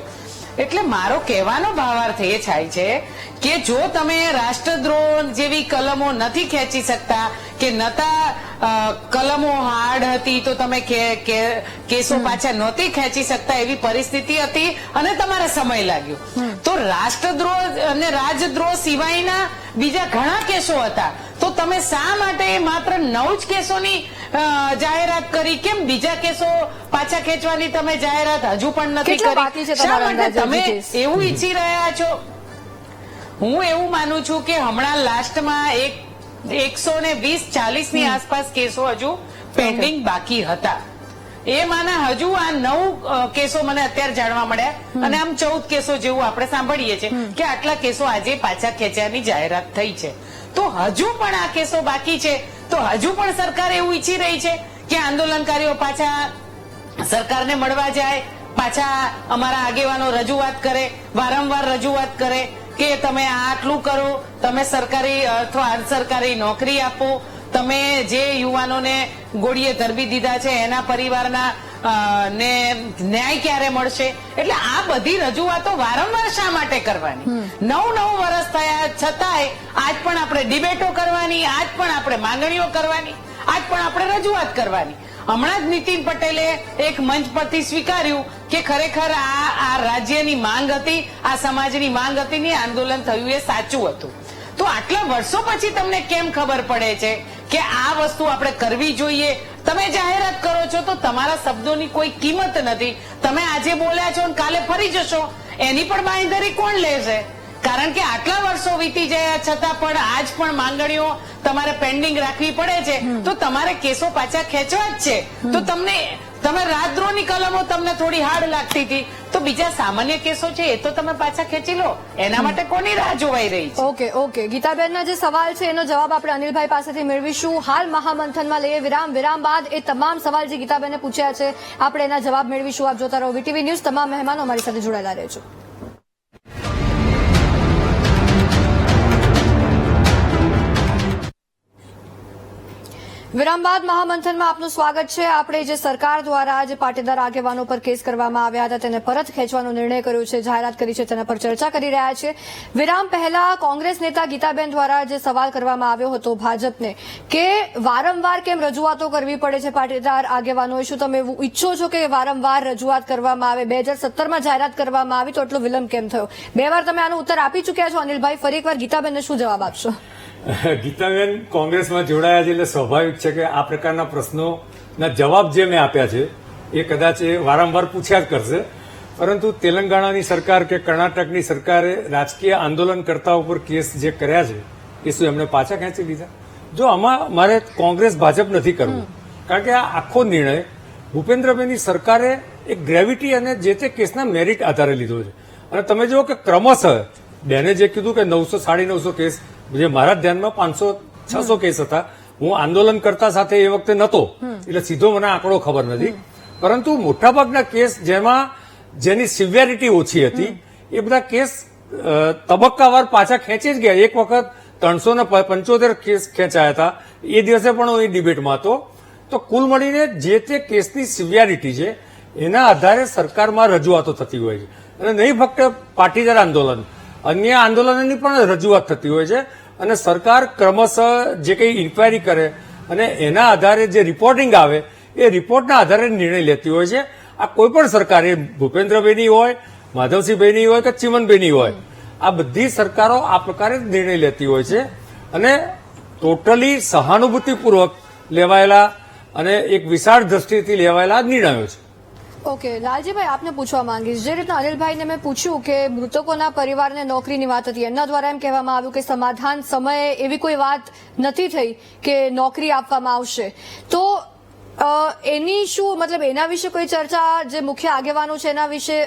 એટલે મારો કહેવાનો ભાવાર્થ એ થાય છે કે જો તમે રાષ્ટ્રદ્રોહ જેવી કલમો નથી ખેંચી શકતા કે નતા કલમો હાર્ડ હતી તો તમે કેસો પાછા નહોતી ખેંચી શકતા એવી પરિસ્થિતિ હતી અને તમારે સમય લાગ્યો, તો રાષ્ટ્રદ્રોહ અને રાજદ્રોહ સિવાયના બીજા ઘણા કેસો હતા, તો તમે શા માટે માત્ર 9 જ કેસોની જાહેરાત કરી? કેમ બીજા કેસો પાછા ખેંચવાની તમે જાહેરાત હજુ પણ નથી કરી? શા માટે તમે એવું ઈચ્છી રહ્યા છો? હું એવું માનું છું કે હમણાં લાસ્ટમાં 120-140 ની આસપાસ કેસો હજુ પેન્ડિંગ બાકી હતા. એમાંના હજુ આ 9 કેસો મને અત્યારે જાણવા મળ્યા અને આમ 14 કેસો જેવું આપણે સાંભળીએ છીએ કે આટલા કેસો આજે પાછા ખેંચ્યાની જાહેરાત થઈ છે. તો હજુ પણ આ કેસો બાકી છે, તો હજુ પણ સરકાર એવું ઈચ્છી રહી છે કે આંદોલનકારીઓ પાછા સરકારને મળવા જાય, પાછા અમારા આગેવાનો રજૂઆત કરે, વારંવાર રજૂઆત કરે કે તમે આટલું કરો, તમે સરકારી અથવા અર્ધસરકારી નોકરી આપો, તમે જે યુવાનોને ગોળીએ ધરબી દીધા છે એના પરિવારના ને ન્યાય ક્યારે મળશે? એટલે આ બધી રજૂઆતો વારંવાર શા માટે કરવાની? 9 વર્ષ થયા છતાંય આજ પણ આપણે ડિબેટો કરવાની, આજ પણ આપણે માંગણીઓ કરવાની, આજ પણ આપણે રજૂઆત કરવાની. હમણાં જ નીતિન પટેલે એક મંચ પરથી સ્વીકાર્યું કે ખરેખર આ રાજ્યની માંગ હતી, આ સમાજની માંગ હતી ને આંદોલન થયું એ સાચું હતું. તો આટલા વર્ષો પછી તમને કેમ ખબર પડે છે કે આ વસ્તુ આપણે કરવી જોઈએ? તમે જાહેરાત કરો છો તો તમારા શબ્દોની કોઈ કિંમત નથી. તમે આજે બોલ્યા છો અને કાલે ફરી જશો, એની પણ બાંયધરી કોણ લેશે? કારણ કે આટલા વર્ષો વીતી ગયા છતાં પણ આજ પણ માંગણીઓ તમારે પેન્ડિંગ રાખવી પડે છે, તો તમારે કેસો પાછા ખેંચવા જ છે. તો તમે રાતદ્રોહની કલમો તમને થોડી હાર્ડ લાગતી હતી, તો બીજા સામાન્ય કેસો છે એ તો તમે પાછા ખેંચી લો. એના માટે કોની રાહ જોવાઈ રહી છે? ઓકે ગીતાબેનના જે સવાલ છે એનો જવાબ આપણે અનિલભાઈ પાસેથી મેળવીશું. હાલ મહામંથનમાં લઈએ વિરામ બાદ એ તમામ સવાલ જે ગીતાબેને પૂછ્યા છે આપણે એના જવાબ મેળવીશું. આપ જોતા રહો વીટીવી ન્યૂઝ. તમામ મહેમાનો અમારી સાથે જોડાયેલા રહેજો. વિરામ બાદ મહામંથનમાં આપનું સ્વાગત છે. આપણે જે સરકાર દ્વારા જે પાટીદાર આગેવાનો પર કેસ કરવામાં આવ્યા હતા તેને પરત ખેંચવાનો નિર્ણય કર્યો છે, જાહેરાત કરી છે, તેના પર ચર્ચા કરી રહ્યા છે. વિરામ પહેલા કોંગ્રેસ નેતા ગીતાબેન દ્વારા જે સવાલ કરવામાં આવ્યો હતો ભાજપને કે વારંવાર કેમ રજૂઆતો કરવી પડે છે પાટીદાર આગેવાનોએ, શું તમે એવું ઈચ્છો છો કે વારંવાર રજૂઆત કરવામાં આવે? 2017માં જાહેરાત કરવામાં આવી તો એટલો વિલંબ કેમ થયો? 2 વાર તમે આનો ઉત્તર આપી ચૂક્યા છો અનિલભાઈ, ફરી એકવાર ગીતાબેનને શું જવાબ આપશો? ગીતાબેન કોંગ્રેસમાં જોડાયા છે એટલે સ્વાભાવિક છે કે આ પ્રકારના પ્રશ્નોના જવાબ જે મેં આપ્યા છે એ કદાચ એ વારંવાર પૂછ્યા જ કરશે. પરંતુ તેલંગાણાની સરકાર કે કર્ણાટકની સરકારે રાજકીય આંદોલનકર્તાઓ પર કેસ જે કર્યા છે એ શું એમણે પાછા ખેંચી લીધા? જો આમાં મારે કોંગ્રેસ ભાજપ નથી કરવું, કારણ કે આ આખો નિર્ણય ભૂપેન્દ્રભાઈની સરકારે એક ગ્રેવિટી અને જે તે કેસના મેરિટ આધારે લીધો છે. અને તમે જુઓ કે ક્રમશઃ બેને જે કીધું કે 900 950 કેસ, જે મારા ધ્યાનમાં 500-600 કેસ હતા. હું આંદોલનકર્તા સાથે એ વખતે નહોતો એટલે સીધો મને આંકડો ખબર નથી, પરંતુ મોટાભાગના કેસ જેની સિવિયરિટી ઓછી હતી એ બધા કેસ તબક્કાવાર પાછા ખેંચી જ ગયા. એક વખત 375 કેસ ખેંચાયા હતા, એ દિવસે પણ હું એ ડિબેટમાં હતો. તો કુલ મળીને જે તે કેસની સિવિયરિટી છે એના આધારે સરકારમાં રજૂઆતો થતી હોય છે. અને નહીં ફક્ત પાટીદાર આંદોલન, અન્ય આંદોલનોની પણ રજૂઆત થતી હોય છે. અને સરકાર ક્રમશઃ જે કંઈ ઇન્કવાયરી કરે અને એના આધારે જે રિપોર્ટિંગ આવે એ રિપોર્ટના આધારે નિર્ણય લેતી હોય છે. આ કોઈ પણ સરકાર, એ ભૂપેન્દ્રભાઈની હોય, માધવસિંહભાઈની હોય કે ચીમનભાઈની હોય, આ બધી સરકારો આ પ્રકારે જ નિર્ણય લેતી હોય છે. અને ટોટલી સહાનુભૂતિપૂર્વક લેવાયેલા અને એક વિશાળ દ્રષ્ટિથી લેવાયેલા નિર્ણયો છે. ઓકે લાલજીભાઈ, આપને પૂછવા માંગીશ, જે રીતના અનિલભાઈને મેં પૂછ્યું કે મૃતકોના પરિવારને નોકરીની વાત હતી, એમના દ્વારા એમ કહેવામાં આવ્યું કે સમાધાન સમયે એવી કોઈ વાત નથી થઈ કે નોકરી આપવામાં આવશે, તો એની શું મતલબ એના વિશે કોઈ ચર્ચા જે મુખ્ય આગેવાનો છે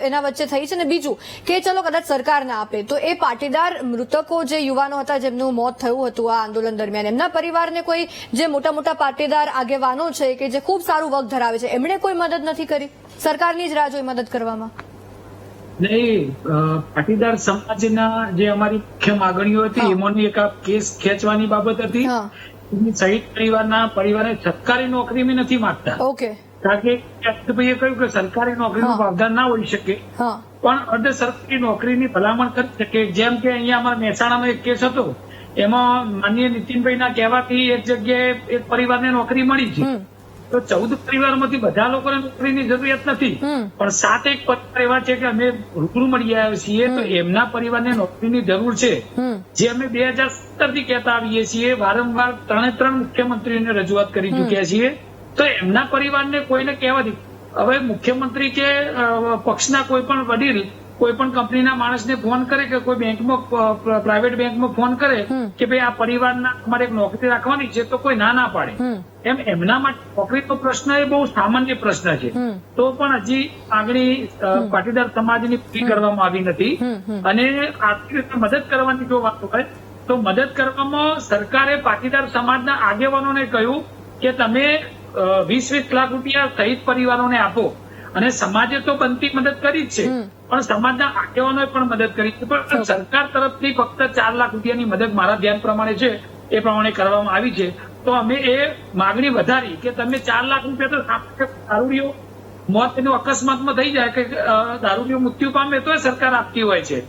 એના વચ્ચે થઈ છે? ને બીજું કે ચલો કદાચ સરકાર ના આપે તો એ પાટીદાર મૃતકો જે યુવાનો હતા જેમનું મોત થયું હતું આ આંદોલન દરમિયાન, એમના પરિવારને કોઈ જે મોટા પાટીદાર આગેવાનો છે કે જે ખૂબ સારું વક ધરાવે છે એમણે કોઈ મદદ નથી કરી? સરકારની જ રાહ જોઈ મદદ કરવામાં? નહીં, પાટીદાર સમાજના જે અમારી મુખ્ય માગણીઓ હતી એમાંની એક આ કેસ ખેંચવાની બાબત હતી. શહીદ પરિવારને સરકારી નોકરી મેં નથી માંગતા. ઓકે, કારણ કે અક્ષભાઈએ કહ્યું કે સરકારી નોકરીનું પ્રાવધાન ના હોઈ શકે, પણ અર્ધ સરકારી નોકરીની ભલામણ કરી શકે. જેમ કે અહીંયા અમારા મહેસાણાનો એક કેસ હતો, એમાં માનનીય નીતિનભાઈના કહેવાથી એક જગ્યાએ એક પરિવારને નોકરી મળી છે. તો 14 પરિવારમાંથી બધા લોકોને નોકરીની જરૂરિયાત નથી, પણ 7 એક પરિવાર એવા છે કે અમે રૂબરૂ મળી આવ્યા છીએ તો એમના પરિવારને નોકરીની જરૂર છે. જે અમે 2017 થી કહેતા આવીએ છીએ, વારંવાર 3 મુખ્યમંત્રીને રજૂઆત કરી ચૂક્યા છીએ, તો એમના પરિવારને કોઈને કહેવાથી હવે મુખ્યમંત્રી કે પક્ષના કોઈ પણ વડીલ કોઈ પણ કંપનીના માણસને ફોન કરે કે કોઈ બેંકમાં, પ્રાઇવેટ બેંકમાં ફોન કરે કે ભાઈ આ પરિવારના અમારે એક નોકરી રાખવાની છે, તો કોઈ ના પાડે. એમ એમના માટે નોકરીનો પ્રશ્ન એ બહુ સામાન્ય પ્રશ્ન છે, તો પણ હજી આગળ પાટીદાર સમાજની પૂરી કરવામાં આવી નથી. અને આર્થિક રીતે મદદ કરવાની જો વાત હોય તો મદદ કરવામાં સરકારે પાટીદાર સમાજના આગેવાનોને કહ્યું કે તમે 20-20 લાખ રૂપિયા શહીદ પરિવારોને આપો. અને સમાજે તો બનતી મદદ કરી જ છે, પણ સમાજના આગેવાનોએ પણ મદદ કરી છે. પણ સરકાર તરફથી ફક્ત 4 લાખ રૂપિયાની મદદ મારા ધ્યાન પ્રમાણે છે એ પ્રમાણે કરવામાં આવી છે. તો અમે એ માગણી વધારી કે તમે 4 લાખ રૂપિયા તો દારૂડિયો મોત એનું અકસ્માતમાં થઈ જાય કે દારૂડિયો મૃત્યુ પામે તો સરકાર આપતી હોય છે.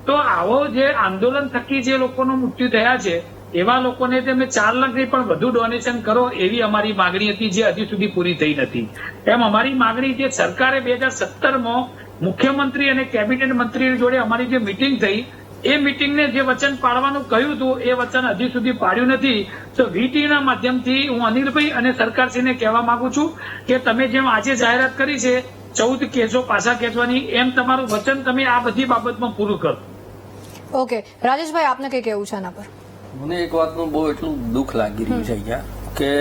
તો આવો જે આંદોલન થકી જે લોકોનું મૃત્યુ થયા છે એવા લોકોને તમે 4 લાખથી પણ વધુ ડોનેશન કરો એવી અમારી માગણી હતી, જે હજી સુધી પૂરી થઈ નથી. એમ અમારી માગણી જે સરકારે 2017માં મુખ્યમંત્રી અને કેબિનેટ મંત્રી જોડે અમારી જે મિટિંગ થઈ એ મિટિંગને જે વચન પાડવાનું કહ્યું હતું એ વચન હજી સુધી પાડ્યું નથી. તો VT ના માધ્યમથી હું અનિલભાઈ અને સરકારશ્રીને કહેવા માંગુ છું કે તમે જેમ આજે જાહેરાત કરી છે 14 કેસો પાછા ખેંચવાની, એમ તમારું વચન તમે આ બધી બાબતમાં પૂરું કરો. ઓકે, રાજેશભાઈ આપને કઈ કહેવું છે આના પર? મને એક વાતનું બહુ એટલું દુઃખ લાગી રહ્યું છે અહીંયા કે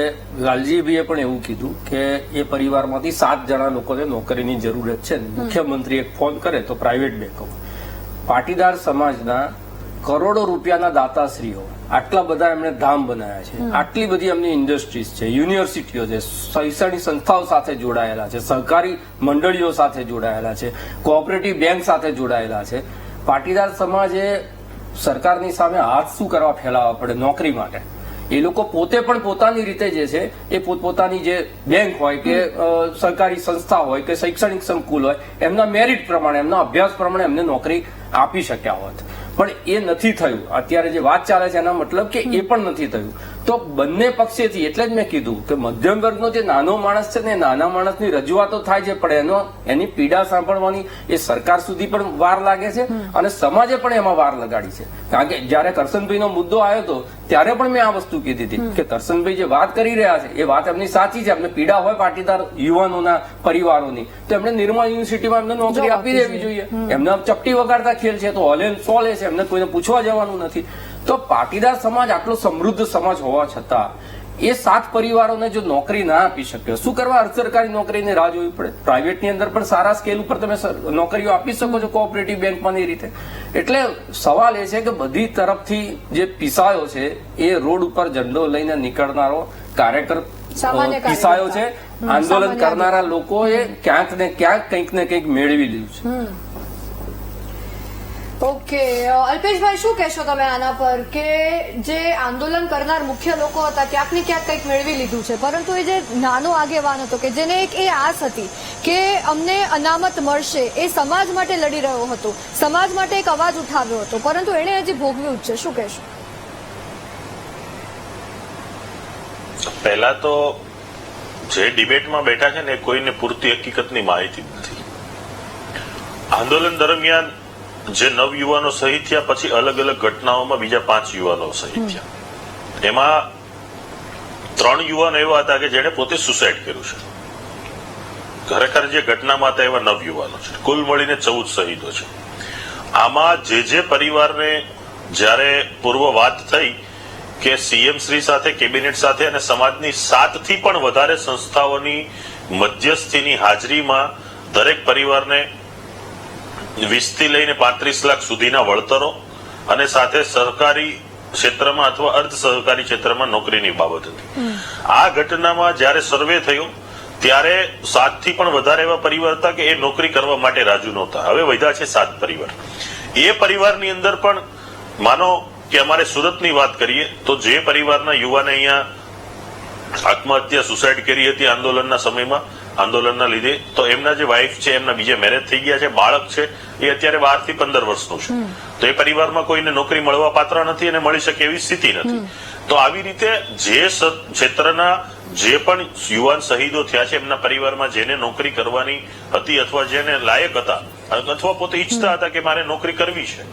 લાલજીભાઈએ પણ એવું કીધું કે એ પરિવારમાંથી 7 જણા લોકોને નોકરીની જરૂરત છે. મુખ્યમંત્રી એક ફોન કરે તો પ્રાઇવેટ બેંકો, પાટીદાર સમાજના કરોડો રૂપિયાના દાતાશ્રીઓ, આટલા બધા એમણે ધામ બનાવ્યા છે, આટલી બધી એમની ઇન્ડસ્ટ્રીઝ છે, યુનિવર્સિટીઓ છે, શૈક્ષણિક સંસ્થાઓ સાથે જોડાયેલા છે, સહકારી મંડળીઓ સાથે જોડાયેલા છે, કોઓપરેટિવ બેંક સાથે જોડાયેલા છે. પાટીદાર સમાજે સરકારની સામે હાથ શું કરવા ફેલાવવા પડે નોકરી માટે? એ લોકો પોતે પણ પોતાની રીતે જે છે એ પોતપોતાની જે બેંક હોય કે સરકારી સંસ્થા હોય કે શૈક્ષણિક સંકુલ હોય એમના મેરિટ પ્રમાણે, એમના અભ્યાસ પ્રમાણે એમને નોકરી આપી શક્યા હોત. પણ એ નથી થયું. અત્યારે જે વાત ચાલે છે એના મતલબ કે એ પણ નથી થયું. તો બંને પક્ષેથી એટલે જ મેં કીધું કે મધ્યમ વર્ગનો જે નાનો માણસ છે ને, નાના માણસની રજૂઆતો થાય છે પણ એની પીડા સાંભળવાની એ સરકાર સુધી પણ વાર લાગે છે અને સમાજે પણ એમાં વાર લગાડી છે. કારણ કે જયારે કરશનભાઈનો મુદ્દો આવ્યો હતો ત્યારે પણ મેં આ વસ્તુ કીધી હતી કે કરશનભાઈ જે વાત કરી રહ્યા છે એ વાત એમની સાચી છે. એમને પીડા હોય પાટીદાર યુવાનોના પરિવારોની, તો એમને નિર્મળ યુનિવર્સિટીમાં એમને નોકરી આપી દેવી જોઈએ. એમને ચપટી વગાડતા ખેલ છે તો ઓલે સોલે છે, એમને કોઈને પૂછવા જવાનું નથી. તો પાટીદાર સમાજ આટલો સમૃદ્ધ સમાજ હોવા છતાં એ 7 પરિવારોને જો નોકરી ના આપી શકે, શું કરવા અર્ધ સરકારી નોકરીની રાહ જોવી પડે? પ્રાઇવેટની અંદર પણ સારા સ્કેલ ઉપર તમે નોકરીઓ આપી શકો છો, કોઓપરેટિવ બેંકમાં એ રીતે. એટલે સવાલ એ છે કે બધી તરફથી જે પીસાયો છે એ રોડ ઉપર ઝંડો લઈને નીકળનારો કાર્યકર પીસાયો છે. આંદોલન કરનારા લોકોએ ક્યાંક ને ક્યાંક કંઈક ને કંઈક મેળવી લીધું છે. ઓકે, અલ્પેશભાઈ શું કહેશો તમે આના પર કે જે આંદોલન કરનાર મુખ્ય લોકો હતા ક્યાંક ને ક્યાંક કંઈક મેળવી લીધું છે, પરંતુ એ જે નાનો આગેવાન હતો કે જેને એક એ આસ હતી કે અમને અનામત મળશે, એ સમાજ માટે લડી રહ્યો હતો, સમાજ માટે એક અવાજ ઉઠાવ્યો હતો, પરંતુ એણે હજી ભોગવ્યું જ છે. શું કહેશો? પહેલા તો જે ડિબેટમાં બેઠા છે ને કોઈને પૂરતી હકીકતની માહિતી નથી. આંદોલન દરમિયાન જે 9 યુવાનો શહીદ થયા, પછી અલગ અલગ ઘટનાઓમાં બીજા 5 યુવાનો શહીદ થયા. એમાં 3 યુવાનો એવા હતા કે જેને પોતે સુસાઇડ કર્યું છે. ખરેખર જે ઘટનામાં હતા એવા 9 યુવાનો છે. કુલ મળીને 14 શહીદો છે. આમાં જે પરિવારને જ્યારે પૂર્વ વાત થઈ કે સીએમ શ્રી સાથે, કેબિનેટ સાથે અને સમાજની 7 થી પણ વધારે સંસ્થાઓની મધ્યસ્થીની હાજરીમાં દરેક પરિવારને 20 થી લઈને 35 લાખ સુધીના વળતરો અને સાથે સરકારી ક્ષેત્રમાં અથવા અર્ધ સહકારી ક્ષેત્રમાં નોકરીની બાબત હતી. આ ઘટનામાં જ્યારે સર્વે થયો ત્યારે 7 થી પણ વધારે એવા પરિવાર હતા કે એ નોકરી કરવા માટે રાજુ નહોતા. હવે વધ્યા છે 7 પરિવાર. એ પરિવારની અંદર પણ માનો કે અમારે સુરતની વાત કરીએ તો જે પરિવારના યુવાને અહીંયા આત્મહત્યા, સુસાઇડ કરી હતી આંદોલનના સમયમાં, આંદોલનના લીધે, તો એમના જે વાઇફ છે એમના બીજા મેરેજ થઈ ગયા છે, બાળક છે એ અત્યારે 12 થી 15 વર્ષનું છે. તો એ પરિવારમાં કોઈને નોકરી મળવા પાત્ર નથી અને મળી શકે એવી સ્થિતિ નથી. તો આવી રીતે જે ક્ષેત્રના જે પણ યુવાન શહીદો થયા છે એમના પરિવારમાં જેને નોકરી કરવાની હતી અથવા જેને લાયક હતા અથવા પોતે ઈચ્છતા હતા કે મારે નોકરી કરવી છે,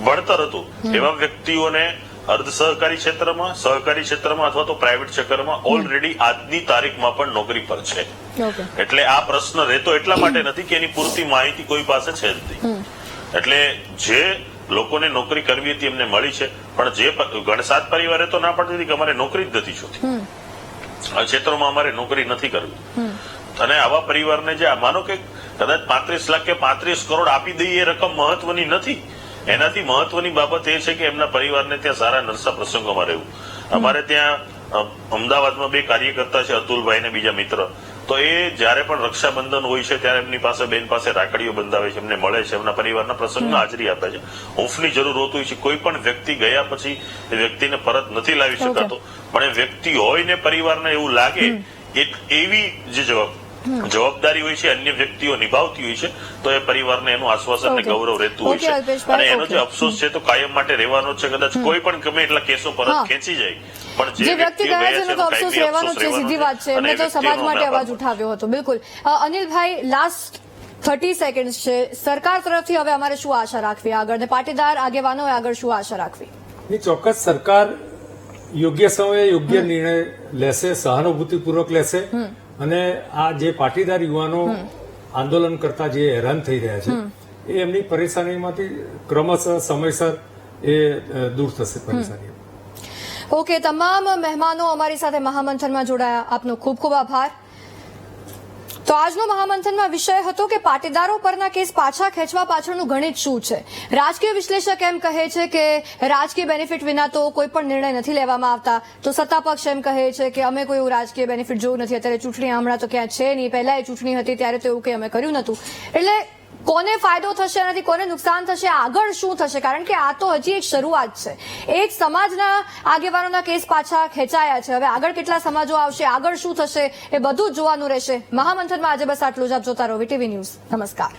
ભણતર હતું, એવા વ્યક્તિઓને અર્ધ સહકારી ક્ષેત્રમાં, સહકારી ક્ષેત્રમાં અથવા તો પ્રાઇવેટ ક્ષેત્રમાં ઓલરેડી આજની તારીખમાં પણ નોકરી પર છે. એટલે આ પ્રશ્ન રહેતો એટલા માટે નથી કે એની પૂરતી માહિતી કોઈ પાસે છે જ નહીં. એટલે જે લોકોને નોકરી કરવી હતી એમને મળી છે, પણ જે 7 પરિવારે તો ના પડતી હતી કે અમારે નોકરી જ નથી જોતી, આ ક્ષેત્રોમાં અમારે નોકરી નથી કરવી. અને આવા પરિવારને જે માનો કે કદાચ 35 લાખ કે 35 કરોડ આપી દઈએ એ રકમ મહત્વની નથી. એનાથી મહત્વની બાબત એ છે કે એમના પરિવારને ત્યાં સારા નરસા પ્રસંગોમાં રહેવું. અમારે ત્યાં અમદાવાદમાં 2 કાર્યકર્તા છે, અતુલભાઈ ને બીજા મિત્ર. તો એ જયારે પણ રક્ષાબંધન હોય છે ત્યારે એમની પાસે બેન પાસે રાખડીઓ બંધાવે છે, એમને મળે છે, એમના પરિવારના પ્રસંગમાં હાજરી આપે છે. હૂંફની જરૂર હોતી હોય છે. કોઈ પણ વ્યક્તિ ગયા પછી એ વ્યક્તિને પરત નથી લાવી શકાતો, પણ એ વ્યક્તિ હોય ને પરિવારને એવું લાગે એવી જે જવાબદારી હોય છે અન્ય વ્યક્તિઓ નિભાવતી હોય છે, તો એ પરિવારને એનું આશ્વાસન ને ગૌરવ રહેતું હોય છે. અને એનો જે અફસોસ છે તો કાયમ માટે રહેવાનો છે. કદાચ કોઈ પણ ગમે એટલા કેસો પરત ખેંચી જાય, પણ જે વ્યક્તિ ગયા છે એનો તો અફસોસ રહેવાનો છે, સીધી વાત છે. એમને તો સમાજ માટે અવાજ ઉઠાવ્યો હતો. બિલકુલ. અનિલભાઈ, લાસ્ટ 30 સેકન્ડ છે. સરકાર તરફથી હવે અમારે શું આશા રાખવી આગળ, ને પાટીદાર આગેવાનોએ આગળ શું આશા રાખવી? ની ચોક્કસ સરકાર યોગ્ય સમયે યોગ્ય નિર્ણય લેશે, સહાનુભૂતિપૂર્વક લેશે અને આ જે પાટીદાર યુવાનો આંદોલન કરતા જે હેરાન થઈ રહ્યા છે એ એમની પરેશાનીમાંથી ક્રમશઃ સમયસર એ દૂર થશે પરેશાની. ઓકે, તમામ મહેમાનો અમારી સાથે મહામંથનમાં જોડાયા, આપનો ખૂબ ખૂબ આભાર. તો આજનો મહામંથનમાં વિષય હતો કે પાટીદારો પરના કેસ પાછા ખેંચવા પાછળનું ગણિત શું છે. રાજકીય વિશ્લેષક એમ કહે છે કે રાજકીય બેનિફિટ વિના તો કોઈ પણ નિર્ણય નથી લેવામાં આવતા, તો સત્તાપક્ષ એમ કહે છે કે અમે કોઈ એવું રાજકીય બેનિફિટ જોયું નથી. અત્યારે ચૂંટણી હમણાં તો ક્યાં છે નહીં, પહેલા એ ચૂંટણી હતી ત્યારે તો એવું કંઈ અમે કર્યું નહોતું. એટલે કોને ફાયદો થશે એનાથી કોને નુકસાન થશે, આગળ શું થશે, કારણ કે આ તો હજી એક શરૂઆત છે. એક સમાજના આગેવાનોના કેસ પાછા ખેંચાયા છે, હવે આગળ કેટલા સમાજો આવશે, આગળ શું થશે એ બધું જ જોવાનું રહેશે. મહામંથનમાં આજે બસ આટલું જ. આપ જોતા રહો વીટીવી ન્યૂઝ. નમસ્કાર.